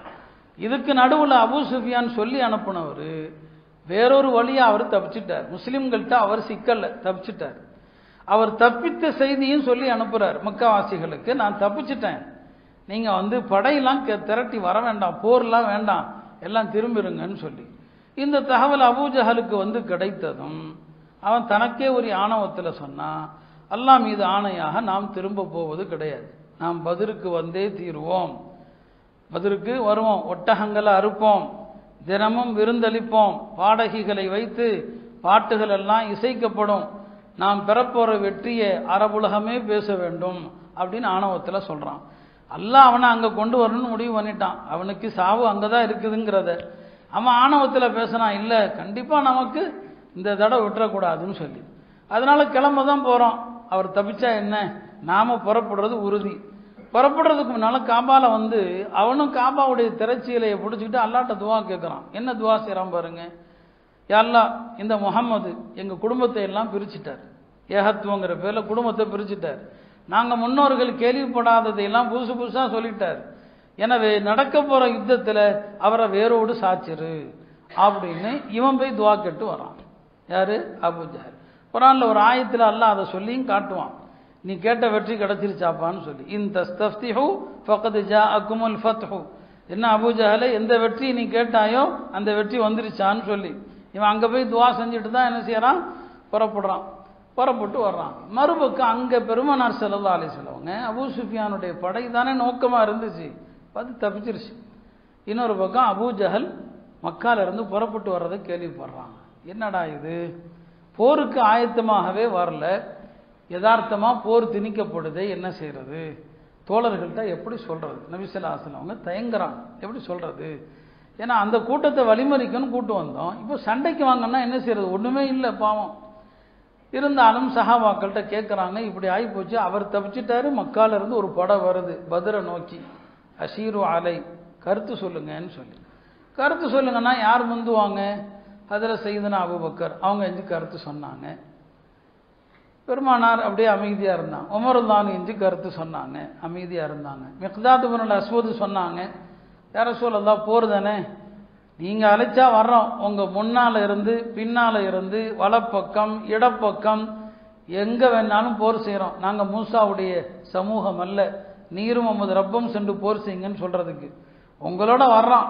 இதுக்கு நடுவில் அபூ சுஃபியான் சொல்லி அனுப்புனவர் வேறொரு வழியாக அவர் தப்பிச்சிட்டார். முஸ்லிம்கள்கிட்ட அவர் சிக்கல்ல தப்பிச்சிட்டார். அவர் தப்பித்த செய்தியும் சொல்லி அனுப்புகிறார் மக்காவாசிகளுக்கு, நான் தப்பிச்சிட்டேன், நீங்கள் வந்து படையெல்லாம் திரட்டி வர வேண்டாம், போர்லாம் வேண்டாம், எல்லாம் திரும்பிடுங்கன்னு சொல்லி. இந்த தகவல் அபூ ஜஹலுக்கு வந்து கிடைத்ததும் அவன் தனக்கே ஒரு ஆணவத்தில் சொன்னான், அல்லாஹ் மீது ஆணையாக நாம் திரும்ப போவது கிடையாது, நாம் பத்ருக்கு வந்தே தீருவோம், பத்ருக்கு வருவோம், ஒட்டகங்களை அறுப்போம், தினமும் விருந்தளிப்போம், பாடகிகளை வைத்து பாட்டுகள் எல்லாம் இசைக்கப்படும், நாம் பெறப்போற வெற்றியை அரபுலகமே பேச வேண்டும் அப்படின்னு ஆணவத்தில் சொல்றான். அல்லாஹ் அவனை அங்கே கொண்டு வரணும்னு முடிவு பண்ணிட்டான். அவனுக்கு சாவு அங்கே தான் இருக்குதுங்கிறத அவன் ஆணவத்தில் பேசினான். இல்லை கண்டிப்பாக நமக்கு இந்த தடவை விட்டுறக்கூடாதுன்னு சொல்லி, அதனால கிளம்ப தான் போகிறோம். அவர் தப்பிச்சா என்ன, நாம புறப்படுறது உறுதி. புறப்படுறதுக்கு முன்னால காபால வந்து அவனும் காபாவுடைய திரைச்சீலையை பிடிச்சிக்கிட்டு அல்லாட்ட துவா கேட்குறான். என்ன துவா செய்கிறான் பாருங்க, யா அல்லாஹ் இந்த முஹம்மது எங்கள் குடும்பத்தை எல்லாம் பிரிச்சுட்டார், ஏகத்துவங்கிற பேரில் குடும்பத்தை பிரிச்சுட்டார், நாங்கள் முன்னோர்கள் கேள்விப்படாததையெல்லாம் புதுசு புதுசாக சொல்லிட்டார், எனவே நடக்க போகிற யுத்தத்தில் அவரை வேரோடு சாச்சிரு அப்படின்னு இவன் போய் துவா கேட்டு வரான். யாரு, அபூ ஜஹல். குர்ஆன்ல ஒரு ஆயத்தில் அல்லாஹ் அதை சொல்லியும் காட்டுவான், நீ கேட்ட வெற்றி கிடைச்சிருச்சாப்பான்னு சொல்லி. இன் தஸ்தஃப்திஹு ஃபகத் ஜாஅக்குமுல் ஃபத்ஹு, என்ன அபூ ஜஹலே எந்த வெற்றி நீ கேட்டாயோ அந்த வெற்றி வந்துருச்சான்னு சொல்லி இவன் அங்கே போய் துவா செஞ்சுட்டு தான் என்ன செய்யறான், புறப்படுறான். புறப்பட்டு வர்றான். மறுபக்கம் அங்கே பெருமானார் ஸல்லல்லாஹு அலைஹி வஸல்லம் அபூ சுஃபியானுடைய படை தானே நோக்கமாக இருந்துச்சு, பார்த்து தப்பிச்சிருச்சு. இன்னொரு பக்கம் அபூ ஜஹல் மக்கால இருந்து புறப்பட்டு வர்றதை கேள்விப்படுறாங்க. என்னடா இது, போருக்கு ஆயத்தமாகவே வரல, யதார்த்தமாக போர் திணிக்கப்படுது, என்ன செய்யறது, தோழர்கள்ட்ட எப்படி சொல்றது, நபி ஸல்லல்லாஹு அலைஹி வஸல்லம் அவங்க தயங்குறாங்க, எப்படி சொல்றது, ஏன்னா அந்த கூட்டத்தை வழிமறிக்கணும்னு கூட்டு வந்தோம், இப்போ சண்டைக்கு வாங்கன்னா என்ன செய்யறது, ஒன்றுமே இல்லை பாவம். இருந்தாலும் சஹாபாக்கள்கிட்ட கேட்குறாங்க, இப்படி ஆகிப்போச்சு, அவர் தப்பிச்சிட்டாரு, மக்கால இருந்து ஒரு படம் வருது பத்ரை நோக்கி, அஷீரு அலை, கருத்து சொல்லுங்கன்னு சொல்லி. கருத்து சொல்லுங்கன்னா யார் முந்துவாங்க, ஹஜ்ரத் சையதுனா அபூபக்கர் அவங்க எஞ்சி கருத்து சொன்னாங்க. பெருமானார் அப்படியே அமைதியாக இருந்தாங்க. உமர் ரலியல்லாஹு எஞ்சி கருத்து சொன்னாங்க, அமைதியாக இருந்தாங்க. மிக்தாத் இப்னுல் அஸ்வத் சொன்னாங்க, யா ரசூலல்லாஹ் போர் தானே, நீங்கள் அழைச்சா வர்றோம், உங்கள் முன்னால் இருந்து பின்னால் இருந்து வலப்பக்கம் இடப்பக்கம் எங்கே வேணாலும் போர் செய்கிறோம், நாங்கள் மூசாவுடைய சமூகம் அல்ல, நீரும் உமது ரப்பம் சென்று போர் செய்யுங்கன்னு சொல்கிறதுக்கு உங்களோட வர்றோம்,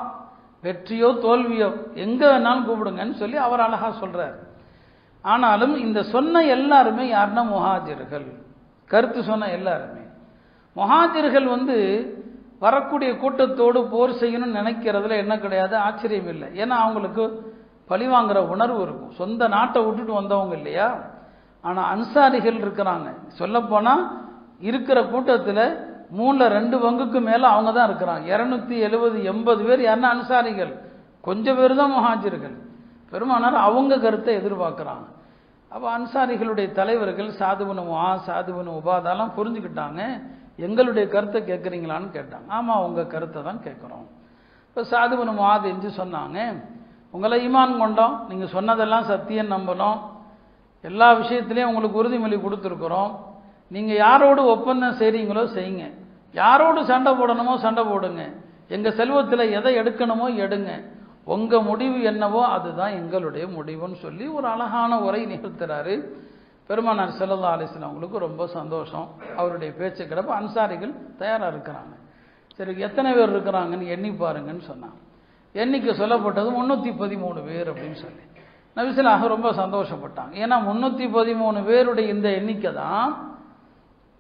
வெற்றியோ தோல்வியோ எங்கே வேணாலும் கூப்பிடுங்கன்னு சொல்லி அவர் அழகா சொல்கிறார். ஆனாலும் இந்த சொன்ன எல்லாருமே யாருன்னா முஹாஜிர்கள், கருத்து சொன்ன எல்லாருமே. முஹாஜிர்கள் வரக்கூடிய கூட்டத்தோடு போர் செய்யணும்னு நினைக்கிறதுல என்ன கிடையாது, ஆச்சரியம் இல்லை. ஏன்னா அவங்களுக்கு பழிவாங்கிற உணர்வு இருக்கும். சொந்த நாட்டை விட்டுட்டு வந்தவங்க இல்லையா. ஆனால் அன்சாரிகள் இருக்கிறாங்க. சொல்லப்போனால் இருக்கிற கூட்டத்தில் 3/2 மேலே அவங்க தான் இருக்கிறாங்க. 270-80 பேர் யாருன்னா அன்சாரிகள், கொஞ்சம் பேர் தான் முஹாஜிர்கள். பெருமானார் அவங்க கருத்தை எதிர்பார்க்குறாங்க. அப்போ அன்சாரிகளுடைய தலைவர்கள் சாது பின் முஆஸ், சாது பின் உபாதாலாம் புரிஞ்சுக்கிட்டாங்க. எங்களுடைய கருத்தை கேட்குறீங்களான்னு கேட்டாங்க. ஆமாம், உங்கள் கருத்தை தான் கேட்குறோம். இப்போ சாது பின் முஆஸ் என்று சொன்னாங்க, உங்களை ஈமான் கொண்டோம், நீங்கள் சொன்னதெல்லாம் சத்தியம் நம்பணும், எல்லா விஷயத்துலேயும் உங்களுக்கு உறுதிமொழி கொடுத்துருக்குறோம். நீங்கள் யாரோடு ஒப்பந்தம் செய்கிறீங்களோ செய்யுங்க, யாரோடு சண்டை போடணுமோ சண்டை போடுங்க, எங்கள் செல்வத்தில் எதை எடுக்கணுமோ எடுங்க, உங்கள் முடிவு என்னவோ அதுதான் எங்களுடைய முடிவுன்னு சொல்லி ஒரு அழகான உரை நிகழ்த்துறாரு. பெருமானார் ஸல்லல்லாஹு அலைஹி வஸல்லம் அவங்களுக்கு ரொம்ப சந்தோஷம். அவருடைய பேச்சு கிடப்ப அன்சாரிகள் தயாராக இருக்கிறாங்க. சரி, எத்தனை பேர் இருக்கிறாங்கன்னு எண்ணி பாருங்கன்னு சொன்னாங்க. எண்ணிக்கை சொல்லப்பட்டது 313 பேர் அப்படின்னு சொல்லி நபிஸல்லாஹு ரொம்ப சந்தோஷப்பட்டாங்க. ஏன்னா 313 பேருடைய இந்த எண்ணிக்கை தான்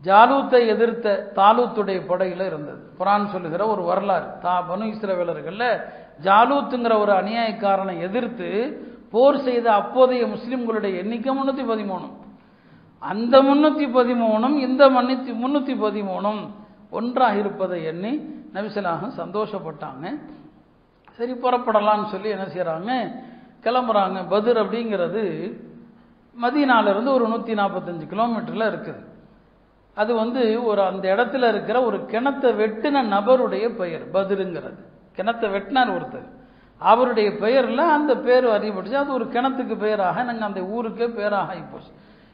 ஜாலூத்தை எதிர்த்த தாலூத்துடைய படையில் இருந்தது. குர்ஆன் சொல்லுகிற ஒரு வரலாறு. பனு இஸ்ரவேலர்கள்ல ஜாலூத்துங்கிற ஒரு அநியாயக்காரனை எதிர்த்து போர் செய்த அப்போதைய முஸ்லிம்களுடைய எண்ணிக்கை 313. அந்த 313 இந்த 313 ஒன்றாக இருப்பதை எண்ணி நபிஸல்லாஹு சந்தோஷப்பட்டாங்க. சரி, புறப்படலாம்னு சொல்லி என்ன செய்கிறாங்க, கிளம்புறாங்க. பத்ர் அப்படிங்கிறது மதீனாவிலிருந்து ஒரு 145 கிலோமீட்டரில் இருக்குது. அது ஒரு அந்த இடத்துல இருக்கிற ஒரு கிணத்தை வெட்டின நபருடைய பெயர் பத்ருங்கிறது. கிணத்தை வெட்டினார் ஒருத்தர், அவருடைய பெயரில் அந்த பேர் அறியப்பட்டுச்சு. அது ஒரு கிணத்துக்கு பெயராக நாங்கள் அந்த ஊருக்கே பேராக ஆகிப்போச்சு.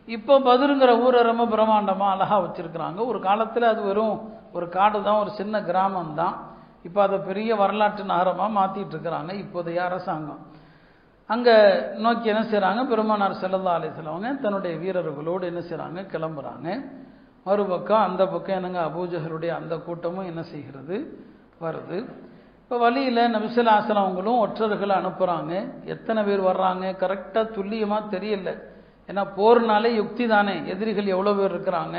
இப்போ பத்ருங்கிற ஊரை ரொம்ப பிரம்மாண்டமாக அழகாக வச்சுருக்கிறாங்க. ஒரு காலத்தில் அது வெறும் ஒரு காடு தான், ஒரு சின்ன கிராமம் தான். இப்போ அதை பெரிய வரலாற்று நகரமாக மாற்றிட்டு இருக்கிறாங்க இப்போதைய அரசாங்கம். அங்கே நோக்கி என்ன செய்கிறாங்க, பெருமானார் ஸல்லல்லாஹு அலைஹி வஸல்லம் அவங்க தன்னுடைய வீரர்களோடு என்ன செய்கிறாங்க, கிளம்புறாங்க. மறுபக்கம் அந்த பக்கம் என்னங்க அபூஜஹலுடைய அந்த கூட்டமும் என்ன செய்கிறது, வருது. இப்போ வழியில் நபிஸல்லல்லாஹு அலைஹி வஸல்லம் அவங்களும் ஒற்றர்களை அனுப்புகிறாங்க. எத்தனை பேர் வர்றாங்க கரெக்டாக துல்லியமாக தெரியல. ஏன்னா போர்னாலே யுக்தி தானே, எதிரிகள் எவ்வளோ பேர் இருக்கிறாங்க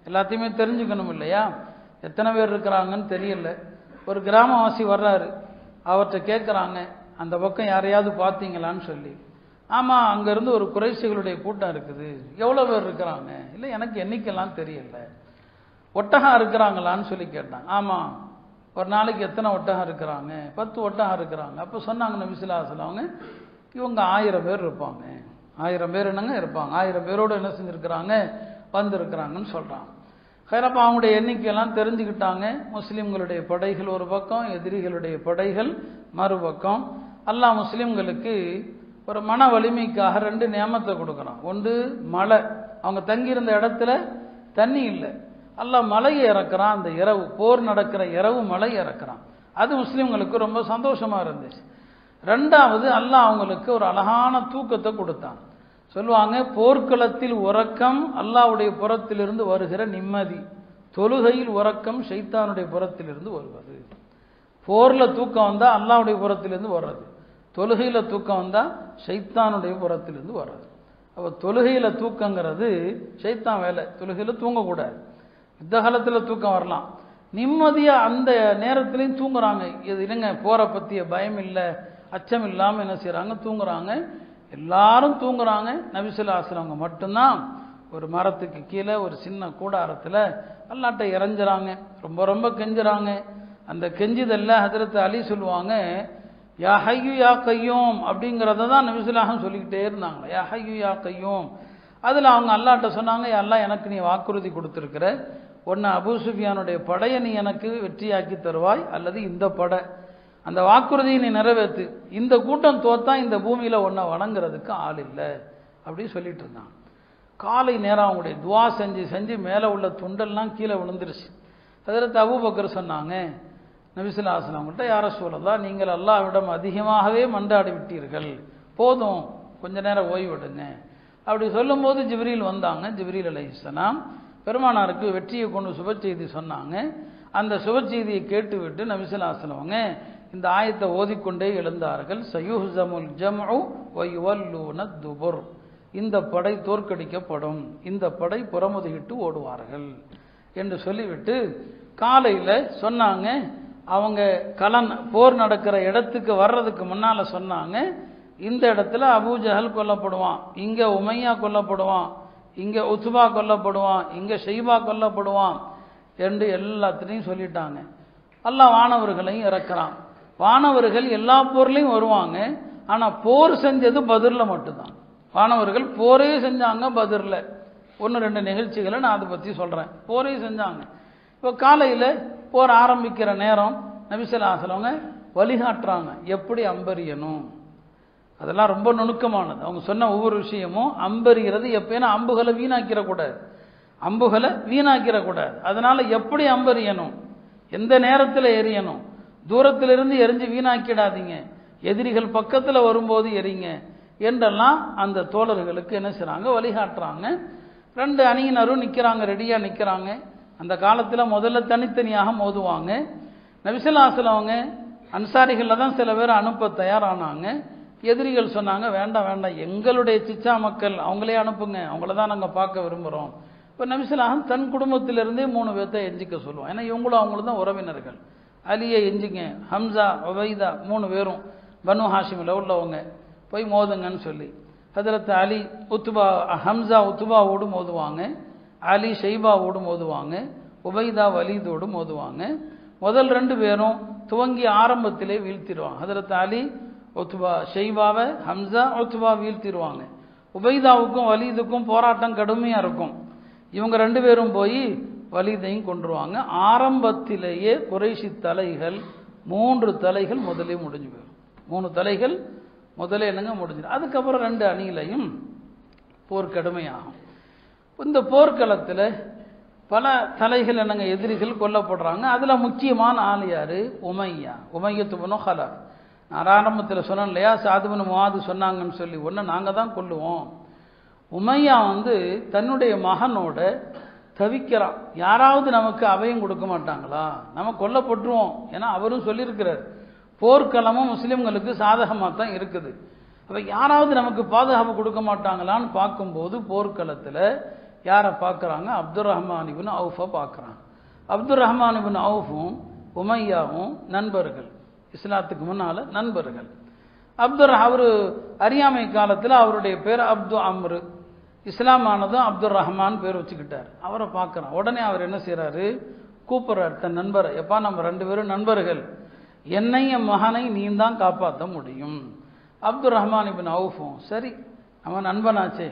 எல்லாத்தையுமே தெரிஞ்சுக்கணும் இல்லையா. எத்தனை பேர் இருக்கிறாங்கன்னு தெரியல. ஒரு கிராமவாசி வர்றாரு, அவர்கிட்ட கேட்குறாங்க, அந்த பக்கம் யாரையாவது பார்த்தீங்களான்னு சொல்லி. ஆமாம், அங்கேருந்து ஒரு குறைஷிகளுடைய கூட்டம் இருக்குது. எவ்வளோ பேர் இருக்கிறாங்க? இல்லை, எனக்கு எண்ணிக்கைலாம் தெரியல. ஒட்டகம் இருக்கிறாங்களான்னு சொல்லி கேட்டாங்க. ஆமாம், ஒரு நாளைக்கு எத்தனை ஒட்டகம் இருக்கிறாங்க? 10 ஒட்டகம் இருக்கிறாங்க. அப்போ சொன்னாங்க நபிஸல்லல்லாஹு அலைஹி வஸல்லம் அவங்க, இவங்க 1000 பேர் இருப்பாங்க. 1000 பேர் என்னங்க இருப்பாங்க, 1000 பேரோடு என்ன செஞ்சுருக்கிறாங்க, வந்திருக்கிறாங்கன்னு சொல்கிறாங்க. அப்போ அவங்களுடைய எண்ணிக்கையெல்லாம் தெரிஞ்சுக்கிட்டாங்க. முஸ்லீம்களுடைய படைகள் ஒரு பக்கம், எதிரிகளுடைய படைகள் மறுபக்கம். அல்லாஹ் முஸ்லீம்களுக்கு ஒரு மன வலிமைக்காக 2 நியமத்தை கொடுக்குறான். ஒன்று மழை, அவங்க தங்கியிருந்த இடத்துல தண்ணி இல்லை, அல்லாஹ் மலையை இறக்குறான். அந்த இரவு, போர் நடக்கிற இரவு மலை இறக்குறான். அது முஸ்லீம்களுக்கு ரொம்ப சந்தோஷமாக இருந்துச்சு. 2வது அல்லாஹ் அவங்களுக்கு ஒரு அழகான தூக்கத்தை கொடுத்தான். சொல்லுவாங்க, போர்க்களத்தில் உறக்கம் அல்லாஹ்வுடைய புறத்திலிருந்து வருகிற நிம்மதி, தொழுகையில் உறக்கம் ஷைத்தானுடைய புறத்திலிருந்து வருவது. போரில் தூக்கம் வந்தால் அல்லாஹ்வுடைய புறத்திலிருந்து வர்றது, தொழுகையில் தூக்கம் வந்தால் ஷைத்தானுடைய புறத்திலிருந்து வர்றது. அப்போ தொழுகையில் தூக்கங்கிறது ஷைத்தான் வேலை, தொழுகையில் தூங்கக்கூடாது. யுத்த காலத்தில் தூக்கம் வரலாம், நிம்மதியாக அந்த நேரத்துலையும் தூங்குறாங்க. இது இல்லைங்க, போரை பற்றிய பயம் இல்லை, அச்சம் இல்லாமல் என்ன செய்கிறாங்க, தூங்குறாங்க. எல்லாரும் தூங்குறாங்க. நபிஸல்லல்லாஹு அலைஹி வஸல்லம் அவங்க மட்டும்தான் ஒரு மரத்துக்கு கீழே ஒரு சின்ன கூடாரத்தில் அல்லாஹ்ட்ட இறஞ்சுறாங்க. ரொம்ப ரொம்ப கெஞ்சுறாங்க. அந்த கெஞ்சுதல்ல ஹஜ்ரத் அலி சொல்லுவாங்க, யா ஹய்யு யா கையூம் அப்படிங்கிறத தான் நபிஸல்லல்லாஹு சொல்லிக்கிட்டே இருந்தாங்க. யா ஹய்யு யா கையூம். அதில் அவங்க அல்லாஹ்ட்ட சொன்னாங்க, அல்லாஹ் எனக்கு நீ வாக்குறுதி கொடுத்துருக்கிற, ஒன்று அபூ சுஃபியானுடைய படையை நீ எனக்கு வெற்றியாக்கி தருவாய், அல்லது இந்த படை, அந்த வாக்குறுதியை நீ நிறைவேற்று. இந்த கூட்டம் தோத்தா இந்த பூமியில் ஒன்றை வணங்குறதுக்கு ஆள் இல்லை அப்படி சொல்லிட்டு இருந்தாங்க. காலை நேரம் அவங்களுடைய துவா செஞ்சு செஞ்சு மேலே உள்ள துண்டெல்லாம் கீழே விழுந்துருச்சு. ஹஜ்ரத் அபூபக்கர் சொன்னாங்க, நபிஸல்லல்லாஹு அலைஹி வஸல்லம் அவங்கள்ட்ட, யா ரசூலல்லாஹ், நீங்கள் அல்லாஹ்விடம் அதிகமாகவே மன்றாடி விட்டீர்கள், போதும் கொஞ்ச நேரம் ஓய்விடுங்க. அப்படி சொல்லும்போது ஜிப்ரீல் வந்தாங்க. ஜிப்ரீல் அலைஹிஸ்ஸலாம் பெருமானாருக்கு வெற்றியை கொண்டு சுப செய்தி சொன்னாங்க. அந்த சுப செய்தியை கேட்டுவிட்டு நபிஸல்லல்லாஹு அலைஹி வஸல்லம் அவங்க இந்த ஆயத்தை ஓதிக்கொண்டே எழுந்தார்கள். சயுஹ்ஸமுல் ஜம்உ வ யுவல்லூன துபுர். இந்த படை தோற்கடிக்கப்படும், இந்த படை புறமுதுகிட்டு ஓடுவார்கள். என்று சொல்லிவிட்டு காலையில் சொன்னாங்க, அவங்க போர் நடக்கிற இடத்துக்கு வர்றதுக்கு முன்னால் சொன்னாங்க, இந்த இடத்துல அபூஜஹல் கொல்லப்படுவான், இங்கே உமையா கொல்லப்படுவான், இங்கே உத்பா கொல்லப்படுவான், இங்கே ஷைபா கொல்லப்படுவான் என்று எல்லாத்திலையும் சொல்லிட்டாங்க. அல்லாஹ் வானவர்களையும் இறக்குறான். வானவர்கள் எல்லா போர்லையும் வருவாங்க. ஆனால் போர் செஞ்சது பத்ரில் மட்டும்தான். வானவர்கள் போரே செஞ்சாங்க பத்ரில். 1-2 நிகழ்ச்சிகளை நான் அதை பற்றி சொல்கிறேன். போரே செஞ்சாங்க. இப்போ காலையில் போர் ஆரம்பிக்கிற நேரம் நபி ஸல்லல்லாஹு அலைஹி வஸல்லம் வழிகாட்டுறாங்க எப்படி அம்பரியணும். அதெல்லாம் ரொம்ப நுணுக்கமானது. அவங்க சொன்ன ஒவ்வொரு விஷயமும் அம்பரிகிறது எப்போனா அம்புகளை வீணாக்கிடக்கூடாது, அதனால் எப்படி அம்பரியணும், எந்த நேரத்தில் எரியணும், தூரத்திலிருந்து எரிஞ்சு வீணாக்கிடாதீங்க, எதிரிகள் பக்கத்தில் வரும்போது எரிங்க என்றெல்லாம் அந்த தோழர்களுக்கு என்ன செய்கிறாங்க, வழிகாட்டுறாங்க. 2 அணியினரும் நிற்கிறாங்க, ரெடியாக நிற்கிறாங்க. அந்த காலத்தில் முதல்ல தனித்தனியாக மோதுவாங்க. நபி ஸல்லல்லாஹு அலைஹி வஸல்லம் அன்சாரிகளில் தான் சில பேர் அனுப்ப தயாரானாங்க. எதிரிகள் சொன்னாங்க, வேண்டாம் வேண்டாம், எங்களுடைய சிச்சா மக்கள் அவங்களே அனுப்புங்க, அவங்கள தான் நாங்கள் பார்க்க விரும்புகிறோம். இப்போ நபி ஸல்லல்லாஹு அலைஹி வஸல்லம் தன் குடும்பத்திலிருந்தே 3 பேர்த்தை எஞ்சிக்க சொல்லுவோம். ஏன்னா இவங்களும் அவங்களும் தான் உறவினர்கள். அலியை எஞ்சிங்க, ஹம்சா உபைதா 3 பேரும் பனு ஹாஷிமில் உள்ளவங்க, போய் மோதுங்கன்னு சொல்லி ஹஜ்ரத் அலி ஹம்சா உத்துபாவோடு மோதுவாங்க, அலி ஷைபாவோடு மோதுவாங்க, உபைதா வலீதோடு மோதுவாங்க. முதல் 2 பேரும் துவங்கி ஆரம்பத்திலே வீழ்த்திடுவாங்க. ஹஜ்ரத் அலி உத்பா ஷைபாவை, ஹம்சா உத்பா வீழ்த்திடுவாங்க. உபைதாவுக்கும் வலீதுக்கும் போராட்டம் கடுமையாக இருக்கும். இவங்க 2 பேரும் போய் வலீதையும் கொண்டுருவாங்க. ஆரம்பத்திலேயே குறைஷி தலைகள் 3 தலைகள் முதலே முடிஞ்சு போயிடும். 3 தலைகள் முதலே என்னங்க முடிஞ்சிடும். அதுக்கப்புறம் 2 அணியிலையும் போர் கடுமையாகும். இந்த போர்க்களத்தில் பல தலைகள் என்னங்க எதிரிகள் கொல்லப்படுறாங்க. அதில் முக்கியமான ஆள் யார், உமையத்து இப்னு ஹலஃப். நான் ஆரம்பத்தில் சொன்னேன் இல்லையா, சாத் இப்னு முஆத் சொன்னாங்கன்னு சொல்லி, ஒன்று நாங்கள் தான் கொல்லுவோம். உமையா தன்னுடைய மகனோட தவிக்கிறான், யாராவது நமக்கு அபயம் கொடுக்க மாட்டாங்களா, நம்ம கொல்லப்பட்டுருவோம். ஏன்னா அவரும் சொல்லியிருக்கிறார், போர்க்களமும் முஸ்லீம்களுக்கு சாதகமாக தான் இருக்குது. அப்போ யாராவது நமக்கு பாதுகாப்பு கொடுக்க மாட்டாங்களான்னு பார்க்கும்போது போர்க்களத்தில் யாரை பார்க்குறாங்க, அப்துர் ரஹ்மான் இப்னு அவுஃபை பார்க்குறாங்க. அப்துர் ரஹ்மான் இப்னு அவுஃபும் உமையாவும் நண்பர்கள், இஸ்லாத்துக்கு முன்னால் நண்பர்கள். அவர் அறியாமை காலத்தில் அவருடைய பேர் அப்து அம்ரு, இஸ்லாம் ஆனதும் அப்துர் ரஹ்மான் பேர் வச்சுக்கிட்டார். அவரை பார்க்குறான். உடனே அவர் என்ன செய்கிறாரு, கூப்பிட்றார் தன் நண்பரை, எப்பா நம்ம 2 பேரும் நண்பர்கள், என்னை என் மகனை நீ தான் காப்பாற்ற முடியும். அப்துர் ரஹ்மான் இப்னு அவுஃபும் சரி அவன் நண்பனாச்சே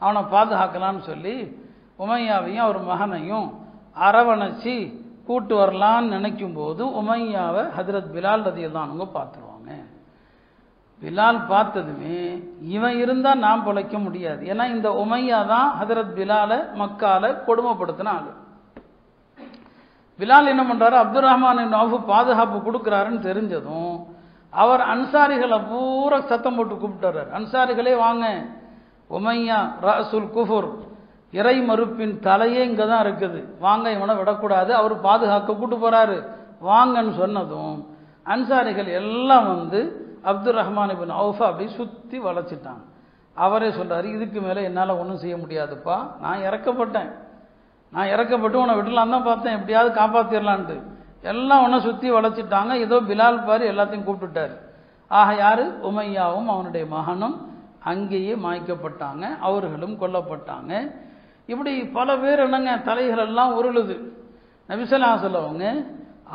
அவனை பாதுகாக்கலான்னு சொல்லி உமையாவையும் அவர் மகனையும் அரவணைச்சி கூட்டு வரலான்னு நினைக்கும் போது உமையாவை ஹஜ்ரத் பிலால் ரலியல்லாஹு அன்ஹு பார்த்துருவாங்க. பிலால் பார்த்ததுமே இவன் இருந்தால் நாம் பிழைக்க முடியாது. ஏன்னா இந்த உமையா தான் ஹஜ்ரத் பிலாலை மக்கால கொடுமைப்படுத்தின ஆள். பிலால் என்ன பண்ணுறாரு, அப்துர் ரஹ்மான் இப்னு அவுஃப் பாதுகாப்பு கொடுக்குறாருன்னு தெரிஞ்சதும் அவர் அன்சாரிகளை பூரா சத்தம் போட்டு கூப்பிட்டுறார், அன்சாரிகளே வாங்க, உமையா ரஅசுல் குஃபுர், இறை மறுப்பின் தலையே இங்கே தான் இருக்குது, வாங்க, இவனை விடக்கூடாது, அவர் பாதுகாக்க கூட்டு போகிறாரு, வாங்கன்னு சொன்னதும் அன்சாரிகள் எல்லாம் அப்துர் ரஹ்மான் இப்னு அவுஃபை அப்படி சுற்றி வளைச்சிட்டாங்க. அவரே சொல்கிறாரு, இதுக்கு மேலே என்னால் ஒன்றும் செய்ய முடியாதுப்பா, நான் இறக்கப்பட்டு உன்னை விடலாம் தான் பார்த்தேன், எப்படியாவது காப்பாற்றிடலான்ட்டு. எல்லாம் உன்னை சுற்றி வளைச்சிட்டாங்க. ஏதோ பிலால் பாரு எல்லாத்தையும் கூப்பிட்டுட்டார். ஆக யார், உமையாவும் அவனுடைய மகனும் அங்கேயே மாய்க்கப்பட்டாங்க, அவர்களும் கொல்லப்பட்டாங்க. இப்படி பல பேர் என்னங்க தலைகள் எல்லாம் உருளுது. நபி ஸல்லல்லாஹு அலைஹி வஸல்லம்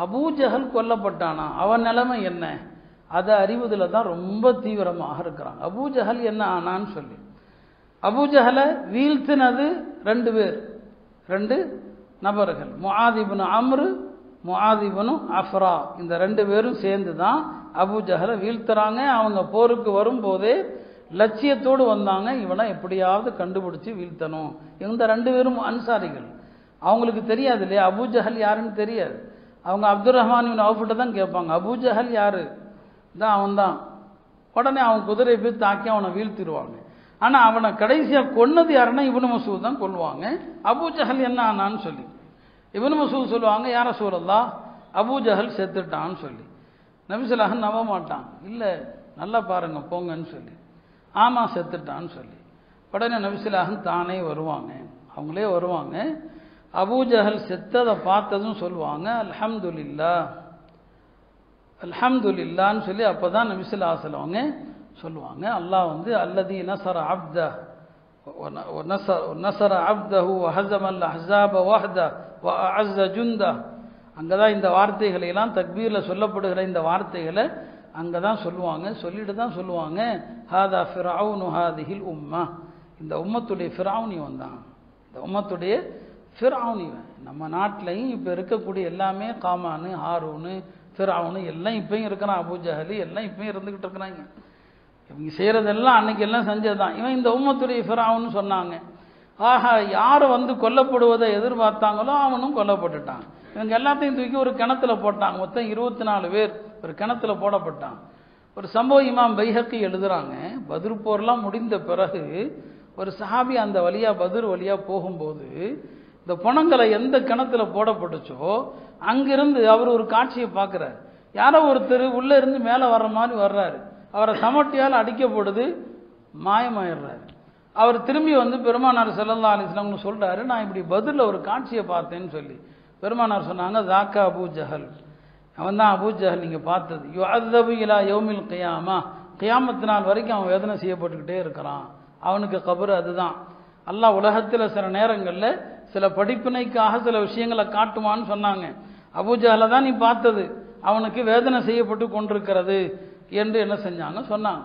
அபூஜஹல் கொல்லப்பட்டானா, அவன் நிலைமை என்ன, அதை அறிவதில் தான் ரொம்ப தீவிரமாக இருக்கிறாங்க. அபூஜஹல் என்ன ஆனான்னு சொல்லி. அபூஜஹலை வீழ்த்தினது 2 பேர், 2 நபர்கள், முஆத் இப்னு அம்ரு, முஆத் இப்னு அஃப்ரா. இந்த 2 பேரும் சேர்ந்து தான் அபூஜஹலை வீழ்த்துறாங்க. அவங்க போருக்கு வரும்போதே லட்சியத்தோடு வந்தாங்க, இவனை எப்படியாவது கண்டுபிடிச்சி வீழ்த்தணும். இந்த 2 பேரும் அன்சாரிகள், அவங்களுக்கு தெரியாது இல்லையா அபூஜஹல் யாருன்னு தெரியாது. அவங்க அப்துர் ரஹ்மான் இப்னு அவுஃப்ட்ட தான் கேட்பாங்க, அபூஜஹல் யாரு, தான் அவன் தான். உடனே அவன் குதிரையை போய் தாக்கி அவனை வீழ்த்திடுவாங்க. ஆனால் அவனை கடைசியாக கொன்னது யாருன்னா இப்னு மஸ்ஊத் தான் கொல்லுவாங்க. அபூஜஹல் என்ன ஆனான்னு சொல்லி இப்னு மஸ்ஊத் சொல்லுவாங்க, யா ரசூலல்லாஹ் அபூஜஹல் செத்துட்டான்னு சொல்லி. நபி ஸல்லல்லாஹு அலைஹி வஸல்லம் நம்ப மாட்டான், இல்லை நல்லா பாருங்க போங்கன்னு சொல்லி, ஆமாம் செத்துட்டான்னு சொல்லி. உடனே நபி ஸல்லல்லாஹு அலைஹி வஸல்லம் தானே வருவாங்க, அவங்களே வருவாங்க. அபூஜஹல் செத்ததை பார்த்ததும் சொல்லுவாங்க அல்ஹம்துலில்லாஹ் அல்ஹம்துலில்லான்னு சொல்லி. அப்போ தான் நபி ஸல்லல்லாஹு அலைஹி வஸல்லம் அவங்க சொல்லுவாங்க, அல்லாஹ் வந்து அல்லதி நஸர அப்தஹ் நஸர அப்தஹு வஹஸமல் அஹ்ஸாப வஹ்தஹ் வஅஅஸ ஜுந்தஹ். அங்கே தான் இந்த வார்த்தைகளை எல்லாம் தக்பீரில் சொல்லப்படுகிற இந்த வார்த்தைகளை அங்கே தான் சொல்லுவாங்க. சொல்லிட்டு தான் சொல்லுவாங்க, ஹாதா ஃபிரௌனு ஹாதிஹில் உம்மா, இந்த உம்மத்துடைய ஃபிரௌன் இவன் தான், இந்த உம்மத்துடைய ஃபிரௌன் இவன். நம்ம நாட்டிலையும் இப்போ இருக்கக்கூடிய எல்லாமே காமானு ஹாரூனு ஃபிரௌனு எல்லாம் இப்பயும் இருக்கிறான், அபூஜஹலி எல்லாம் இப்பயும் இருந்துக்கிட்டு இருக்கிறாங்க. இவங்க செய்கிறதெல்லாம் அன்னைக்கு எல்லாம் செஞ்சது தான். இவன் இந்த உம்மத்துடைய ஃபிரௌன்னு சொன்னாங்க. ஆஹா, யார் வந்து கொல்லப்படுவதை எதிர்பார்த்தாங்களோ அவனும் கொல்லப்பட்டுட்டான். இவங்க எல்லாத்தையும் தூக்கி ஒரு கிணத்துல போட்டாங்க. மொத்தம் 24 பேர் ஒரு கிணத்துல போடப்பட்டான். ஒரு சம்பவம் இமாம் பைஹக்கி எழுதுறாங்க, பத்ர் போர்லாம் முடிந்த பிறகு ஒரு சஹாபி அந்த வழியா பத்ர் வழியா போகும்போது இந்த பணங்களை எந்த கிணத்துல போடப்பட்டுச்சோ அங்கிருந்து அவர் ஒரு காட்சியை பார்க்கிறார். யாரோ ஒருத்தர் உள்ள இருந்து மேலே வர்ற மாதிரி வர்றாரு. அவரை சமட்டியால் அடிக்கப்படுது, மாயமாயிடுறாரு. அவர் திரும்பி வந்து பெருமானார் ஸல்லல்லாஹு அலைஹி வஸல்லம் சொல்றாரு, நான் இப்படி பத்ர்ல ஒரு காட்சியை பார்த்தேன்னு சொல்லி. பெருமானார் சொன்னாங்க, ஜாக்கா அபூஜஹல், அவன் தான் அபூஜஹல் நீங்க பார்த்தது. யுஅذபு இலா யௌமில் கியாமா, கியாமத் நாள் வரைக்கும் அவன் வேதனை செய்யப்பட்டுக்கிட்டே இருக்கிறான். அவனுக்கு கபர் அதுதான். அல்லாஹ் உலகத்தில் சில நேரங்களில் சில படிப்பினைக்காக சில விஷயங்களை காட்டுவான்னு சொன்னாங்க. அபூஜஹலை தான் நீ பார்த்தது, அவனுக்கு வேதனை செய்யப்பட்டு கொண்டிருக்கிறது என்று என்ன செஞ்சாங்க சொன்னாங்க.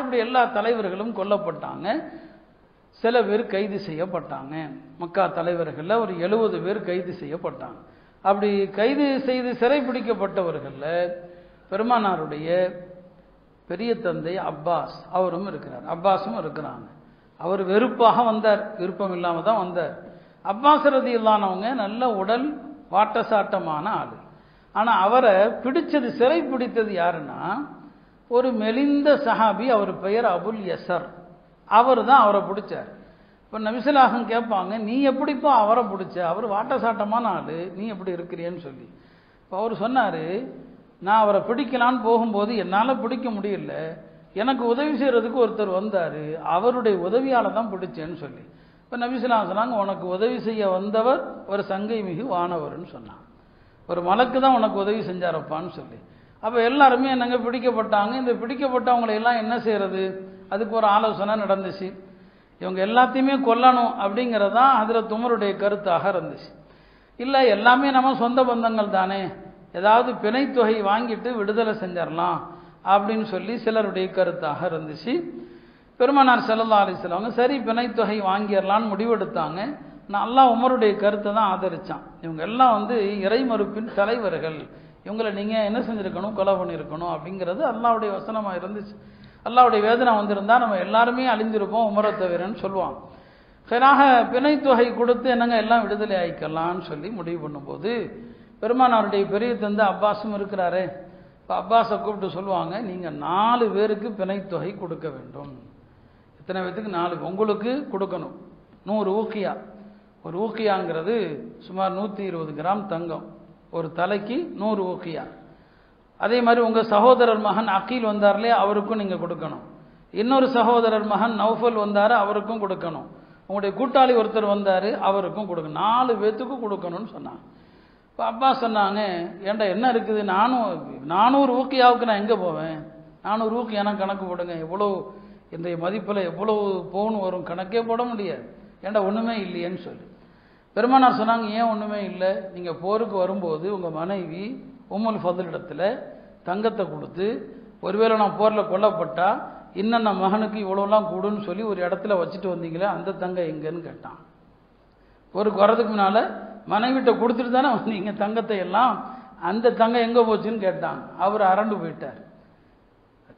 இப்படி எல்லா தலைவர்களும் கொல்லப்பட்டாங்க. சில பேர் கைது செய்யப்பட்டாங்க. மக்கா தலைவர்களில் ஒரு 70 பேர் கைது செய்யப்பட்டாங்க. அப்படி கைது செய்து சிறை பிடிக்கப்பட்டவர்களில் பெருமானாருடைய பெரிய தந்தை அப்பாஸ் அவரும் இருக்கிறார், அப்பாஸும் இருக்கிறாங்க. அவர் வெறுப்பாக வந்தார், விருப்பம் இல்லாமல் தான் வந்தார். அப்பாஸ் ரலியல்லாஹு அன்ஹு நல்ல உடல் வாட்டசாட்டமான ஆள். ஆனால் அவரை பிடிச்சது, சிறை பிடித்தது யாருன்னா ஒரு மெலிந்த சஹாபி, அவர் பெயர் அபுல் யசர். அவர் தான் அவரை பிடிச்சார். இப்போ நபிசுல்லாஹம் கேட்பாங்க, நீ எப்படிப்பா அவரை பிடிச்ச, அவர் வாட்டசாட்டமான ஆள், நீ எப்படி இருக்கிறியன்னு சொல்லி. இப்போ அவர் சொன்னார், நான் அவரை பிடிக்கலான்னு போகும்போது என்னால் பிடிக்க முடியல, எனக்கு உதவி செய்கிறதுக்கு ஒருத்தர் வந்தார், அவருடைய உதவியால் தான் பிடிச்சேன்னு சொல்லி. இப்போ நபிசுல்லாஹம் சொன்னாங்க, உனக்கு உதவி செய்ய வந்தவர் ஒரு சங்கை மிகு வானவர்னு சொன்னாங்க. ஒரு மலக்கு தான் உனக்கு உதவி செஞ்சாரப்பான்னு சொல்லி. அப்போ எல்லாருமே என்னங்க பிடிக்கப்பட்டாங்க. இந்த பிடிக்கப்பட்டவங்களை எல்லாம் என்ன செய்யறது, அதுக்கு ஒரு ஆலோசனை நடந்துச்சு. இவங்க எல்லாத்தையுமே கொல்லணும் அப்படிங்கிறதான் ஹஜ்ரத் உமருடைய கருத்தாக இருந்துச்சு. இல்லை, எல்லாமே நம்ம சொந்த பந்தங்கள் தானே, ஏதாவது பிணைத்தொகை வாங்கிட்டு விடுதலை செஞ்சிடலாம் அப்படின்னு சொல்லி சிலருடைய கருத்தாக இருந்துச்சு. பெருமானார் ஸல்லல்லாஹு அலைஹி வஸல்லம் சரி பிணைத்தொகை வாங்கிடலான்னு முடிவெடுத்தாங்க. நான் அல்லாஹ் உமருடைய கருத்தை தான் ஆதரிச்சான். இவங்க எல்லாம் வந்து இறை மறுப்பின் தலைவர்கள், இவங்களை நீங்கள் என்ன செஞ்சுருக்கணும், கொலை பண்ணியிருக்கணும் அப்படிங்கிறது அல்லாஹ்வுடைய வசனமாக இருந்துச்சு. அல்லாஹ்வுடைய வேதனை வந்திருந்தால் நம்ம எல்லாருமே அழிந்திருப்போம் உமரை தவிரன்னு சொல்லுவாங்க. சரியாக பிணைத்தொகை கொடுத்து என்னங்க எல்லாம் விடுதலை ஆயிக்கலான்னு சொல்லி முடிவு பண்ணும்போது பெருமானாருடைய பெரிய தந்தை அப்பாஸும் இருக்கிறாரே. இப்போ அப்பாஸை கூப்பிட்டு சொல்லுவாங்க, நீங்கள் 4 பேருக்கு பிணைத்தொகை கொடுக்க வேண்டும். எத்தனை பேருக்கு? 4. உங்களுக்கு கொடுக்கணும் 100 ஊக்கியா. ஒரு ஊக்கியாங்கிறது சுமார் 120 கிராம் தங்கம். ஒரு தலைக்கு 100 ஊக்கியா. அதே மாதிரி உங்கள் சகோதரர் மகன் அகீல் வந்தார்லே, அவருக்கும் நீங்கள் கொடுக்கணும். இன்னொரு சகோதரர் மகன் நௌஃபல் வந்தார், அவருக்கும் கொடுக்கணும். உங்களுடைய கூட்டாளி ஒருத்தர் வந்தார், அவருக்கும் கொடுக்கணும். 4 பேத்துக்கும் கொடுக்கணும்னு சொன்னாங்க. இப்போ அப்பா சொன்னாங்க, ஏன்டா என்ன இருக்குது, 400 ஊக்கியாவுக்கு நான் எங்கே போவேன், 400 ஊக்கி எனக்கு கணக்கு போடுங்க, எவ்வளோ இன்றைய மதிப்பில் எவ்வளோ பவுன் வரும் கணக்கே போட முடியாது, ஏன்டா ஒன்றுமே இல்லையேன்னு சொல்லி. பெருமானார் சொன்னாங்க, ஏன் ஒன்றுமே இல்லை, நீங்கள் போருக்கு வரும்போது உங்கள் மனைவி உம்முல் ஃபதுல் இடத்துல தங்கத்தை கொடுத்து, ஒருவேளை நான் போரில் கொல்லப்பட்டா இன்னும் நான் மகனுக்கு இவ்வளோலாம் கூடுன்னு சொல்லி ஒரு இடத்துல வச்சுட்டு வந்தீங்களே, அந்த தங்கம் எங்கன்னு கேட்டான். போருக்கு வர்றதுக்கு முன்னால் மனைவிட்ட கொடுத்துட்டு தானே வந்தீங்க தங்கத்தை எல்லாம், அந்த தங்கம் எங்கே போச்சுன்னு கேட்டாங்க. அவர் அரண்டு போயிட்டார்.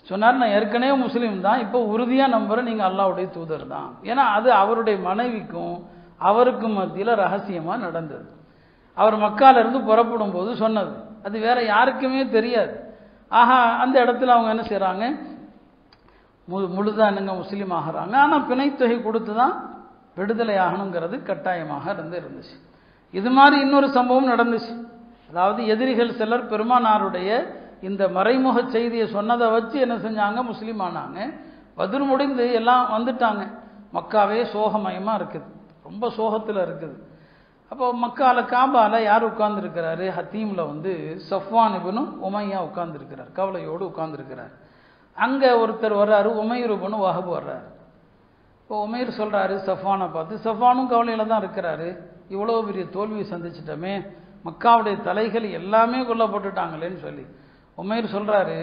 சொன்னார், நான் ஏற்கனவே முஸ்லீம் தான், இப்போ உறுதியாக நம்புகிறேன் நீங்கள் அல்லாஹ்வுடைய தூதர் தான். ஏன்னா அது அவருடைய மனைவிக்கும் அவருக்கும் மத்தியில் ரகசியமாக நடந்தது. அவர் மக்காலிருந்து புறப்படும் போது சொன்னது, அது வேற யாருக்குமே தெரியாது. அந்த இடத்துல அவங்க என்ன செய்கிறாங்க, முழுதாக என்னங்க முஸ்லீம் ஆகிறாங்க. ஆனால் பிணைத்தொகை கொடுத்து தான் விடுதலை ஆகணுங்கிறது கட்டாயமாக இருந்துச்சு. இது மாதிரி இன்னொரு சம்பவம் நடந்துச்சு. அதாவது எதிரிகள் சிலர் பெருமானாருடைய இந்த மறைமுக செய்தியை சொன்னதை வச்சு என்ன செஞ்சாங்க, முஸ்லீம் ஆனாங்க. பத்ர் முடிந்து எல்லாம் வந்துட்டாங்க. மக்காவே சோகமயமாக இருக்குது, ரொம்ப சோகத்தில் இருக்குது. அப்போ மக்கால காபால யார் உட்கார்ந்துருக்கிறாரு? ஹத்தீமில் வந்து சஃப்வான் இப்னு உமையா உட்கார்ந்துருக்கிறார், கவலையோடு உட்கார்ந்துருக்கிறார். அங்கே ஒருத்தர் வர்றாரு, உமைர் இப்னு வஹப் வர்றாரு. இப்போ உமைர் சொல்கிறாரு சஃப்வானை பார்த்து, சஃப்வானும் கவலையில் தான் இருக்கிறாரு, இவ்வளோ பெரிய தோல்வியை சந்திச்சிட்டோமே, மக்காவுடைய தலைகள் எல்லாமே கொல்லப்பட்டுட்டாங்களேன்னு சொல்லி. உமைர் சொல்கிறாரு,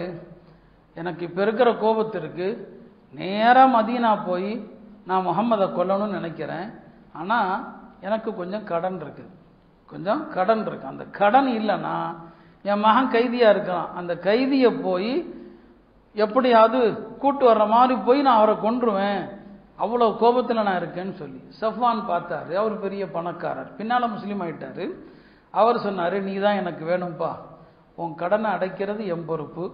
எனக்கு இப்போ இருக்கிற கோபத்திற்கு நேராக மதீனா போய் நான் முகம்மதை கொல்லணும்னு நினைக்கிறேன். ஆனால் எனக்கு கொஞ்சம் கடன் இருக்குது, அந்த கடன் இல்லைன்னா என் மகன் கைதியாக இருக்கான், அந்த கைதியை போய் எப்படியாவது கூட்டு வர்ற மாதிரி போய் நான் அவரை கொன்றுவேன், அவ்வளோ கோபத்தில் நான் இருக்கேன்னு சொல்லி. சஃப்வான் பார்த்தாரு, அவர் பெரிய பணக்காரர், பின்னால் முஸ்லீம் ஆயிட்டாரு. அவர் சொன்னார், நீ தான் எனக்கு வேணும்ப்பா, உன் கடனை அடைக்கிறது என் பொறுப்பு,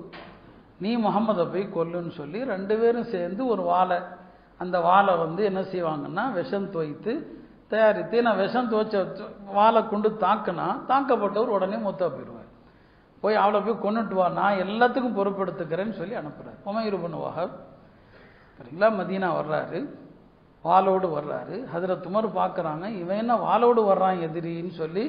நீ முகம்மதை போய் கொல்லுன்னு சொல்லி 2 பேரும் சேர்ந்து ஒரு வாழை, அந்த வாழை வந்து என்ன செய்வாங்கன்னா விஷம் தோய்த்து தயாரித்து, நான் விஷம் துவைச்ச வாழை கொண்டு தாக்கப்பட்டவர் உடனே மூத்தா போயிடுவார், போய் அவளை போய் கொண்டுட்டு வா, நான் எல்லாத்துக்கும் பொறுப்பெடுத்துக்கிறேன்னு சொல்லி அனுப்புகிறார். உமைர் இப்னு வஹப் சரிங்களா, மதீனா வர்றாரு, வாளோடு வர்றாரு. ஹஜ்ரத் உமர் பார்க்குறாங்க, இவன் என்ன வாளோடு வர்றான் எதிரின்னு சொல்லி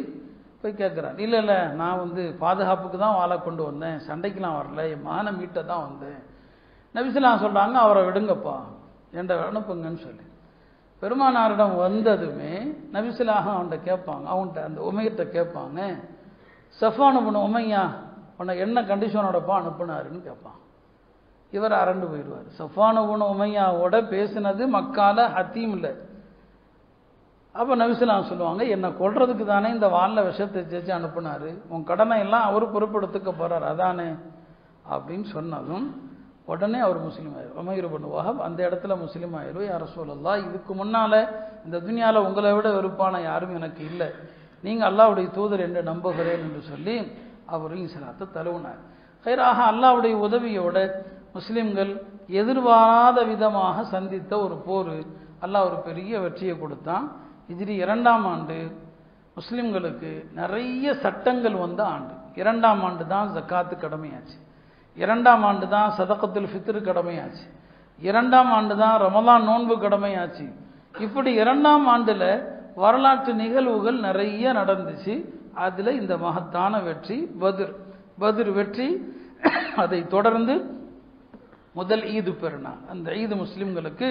போய் கேட்குறான். இல்லை நான் வந்து பாதுகாப்புக்கு தான் வாழை கொண்டு வந்தேன், சண்டைக்கெலாம் வரல, என் மகனை மீட்ட தான் வந்தேன். நபிஸலாம் சொல்கிறாங்க, அவரை விடுங்கப்பா, என்கிட்ட அனுப்புங்கன்னு சொல்லி. பெருமானாரிடம் வந்ததுமே நபிஸலாக அவன்கிட்ட கேட்பாங்க, அவன்கிட்ட அந்த உமையிட்ட கேட்பாங்க, சஃப்வான் இப்னு உமையா உன்னை என்ன கண்டிஷனோடப்பா அனுப்புனாருன்னு கேட்பான். இவர் அரண்டு போயிடுவார். சஃப்வான் இப்னு உமையாவோட பேசினது மக்கால ஹத்தீமில். அப்போ நபிஸலாம் சொல்லுவாங்க, என்னை கொல்றதுக்கு தானே இந்த வாலில் விஷத்தை தேய்ச்சி அனுப்புனாரு, உன் கடனை எல்லாம் அவர் பொறுப்பெடுத்துக்க போகிறார் அதானே அப்படின்னு சொன்னதும் உடனே அவர் முஸ்லீம் ஆயிரும். உமைர் இப்னு வஹப் அந்த இடத்துல முஸ்லீம் ஆயிரும். யா ரசூலல்லாஹ், இதுக்கு முன்னால் இந்த துனியாவில் உங்களை விட வெறுப்பான யாரும் எனக்கு இல்லை, நீங்கள் அல்லாஹ்வுடைய தூதர் என்று நம்புகிறேன் என்று சொல்லி அவரும் இஸ்லாத்தை தழுவினார். ஹைராக அல்லாஹ்வுடைய உதவியோட முஸ்லிம்கள் எதிர்பாராத விதமாக சந்தித்த ஒரு போர், அல்லாஹ் ஒரு பெரிய வெற்றியை கொடுத்தான். ஹிஜ்ரி 2ஆம் ஆண்டு முஸ்லிம்களுக்கு நிறைய சட்டங்கள் வந்த ஆண்டு. 2ஆம் ஆண்டு தான் ஜக்காத்து கடமையாச்சு, 2ஆம் ஆண்டு தான் சதகத்துல் ஃபித்ர் கடமையாச்சு, 2ஆம் ஆண்டு தான் ரமலான் நோன்பு கடமையாச்சு. இப்படி 2ஆம் ஆண்டில் வரலாற்று நிகழ்வுகள் நிறைய நடந்துச்சு. அதில் இந்த மகத்தான வெற்றி பத்ர் வெற்றி. அதை தொடர்ந்து முதல் ஈது பெருநாள், அந்த ஈது முஸ்லிம்களுக்கு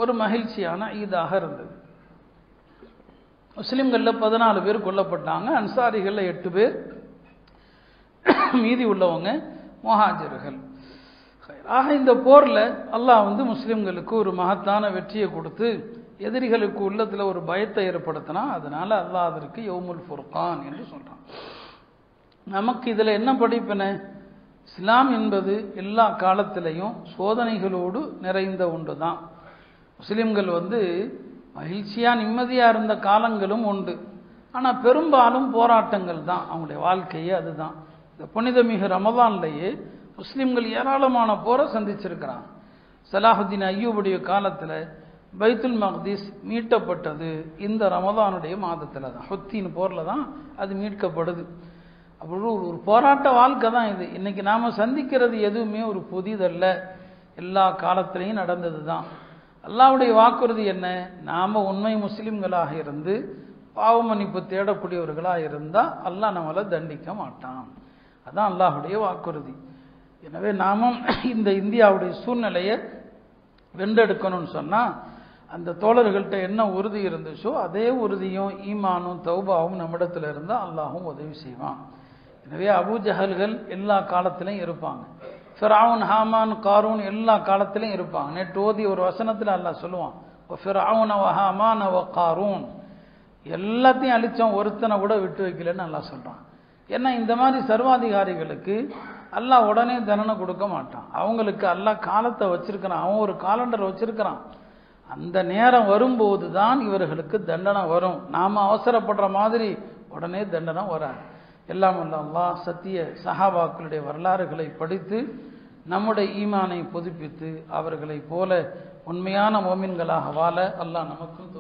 ஒரு மகிழ்ச்சியான ஈதாக இருந்தது. முஸ்லிம்களில் 14 பேர் கொல்லப்பட்டாங்க, அன்சாரிகளில் 8 பேர், மீதி உள்ளவங்க முஹாஜிர்கள். ஆக இந்த போரில் அல்லாஹ் வந்து முஸ்லிம்களுக்கு ஒரு மகத்தான வெற்றியை கொடுத்து எதிரிகளுக்கு உள்ளத்தில் ஒரு பயத்தை ஏற்படுத்தினா, அதனால அல்லாஹ் அதற்கு யௌமுல் ஃபுர்கான் என்று சொல்றான். நமக்கு இதில் என்ன படிப்பினை? இஸ்லாம் என்பது எல்லா காலத்திலையும் சோதனைகளோடு நிறைந்த ஒன்று தான். முஸ்லிம்கள் வந்து மகிழ்ச்சியாக நிம்மதியாக இருந்த காலங்களும் உண்டு, ஆனால் பெரும்பாலும் போராட்டங்கள் தான் அவங்களுடைய வாழ்க்கையே. அதுதான் இந்த புனிதமிகு ரமலான்லேயே முஸ்லிம்கள் ஏராளமான போரை சந்திச்சிருக்கிறாங்க. சலாஹுத்தீன் அய்யூபுடைய காலத்தில் பைத்துல் மக்திஸ் மீட்டப்பட்டது இந்த ரமலானுடைய மாதத்தில் தான், ஹுத்தீன் போரில் தான் அது மீட்கப்படுது. அப்படி ஒரு போராட்ட வாழ்க்கை தான் இது. இன்னைக்கு நாம் சந்திக்கிறது எதுவுமே ஒரு புதிதல்ல, எல்லா காலத்திலையும் நடந்தது தான். அல்லாஹ்வுடைய வாக்குறுதி என்ன? நாம் உண்மை முஸ்லிம்களாக இருந்து பாவ மன்னிப்பு தேடக்கூடியவர்களாக இருந்தால் அல்லாஹ் நம்மளை தண்டிக்க மாட்டான். அதான் அல்லாஹ்வுடைய வாக்குறுதி. எனவே நாமும் இந்த இந்தியாவுடைய சூழ்நிலையை வென்றெடுக்கணும்னு சொன்னால் அந்த தோழர்கள்ட்ட என்ன உறுதி இருந்துச்சோ அதே உறுதியும் ஈமானும் தௌபாவும் நம்மிடத்தில் இருந்தால் அல்லாஹும் உதவி செய்வான். எனவே அபூ ஜஹல்கள் எல்லா காலத்திலையும் இருப்பாங்க, ஃபிரௌன் ஹாமான் காரூன் எல்லா காலத்திலையும் இருப்பாங்க. நேற்று ஓதி ஒரு வசனத்தில் அல்லாஹ் சொல்லுவான், ஃபிரௌன வ ஹாமான வ காரூன், எல்லாத்தையும் அழிச்சோம், ஒருத்தனை கூட விட்டு வைக்கலன்னு அல்லாஹ் சொல்கிறான். ஏன்னா இந்த மாதிரி சர்வாதிகாரிகளுக்கு அல்லாஹ் உடனே தண்டனை கொடுக்க மாட்டான். அவங்களுக்கு அல்லாஹ் காலத்தை வச்சிருக்கிறான், அவன் ஒரு காலண்டர் வச்சிருக்கிறான். அந்த நேரம் வரும்போது தான் இவர்களுக்கு தண்டனை வரும். நாம் அவசரப்படுற மாதிரி உடனே தண்டனை வராது. எல்லாம் வல்ல அல்லாஹ் சத்திய சஹாபாக்களுடைய வரலாறுகளை படித்து நம்முடைய ஈமானை புதுப்பித்து அவர்களை போல உண்மையான மோமின்களாக வாழ அல்லாஹ் நமக்கும்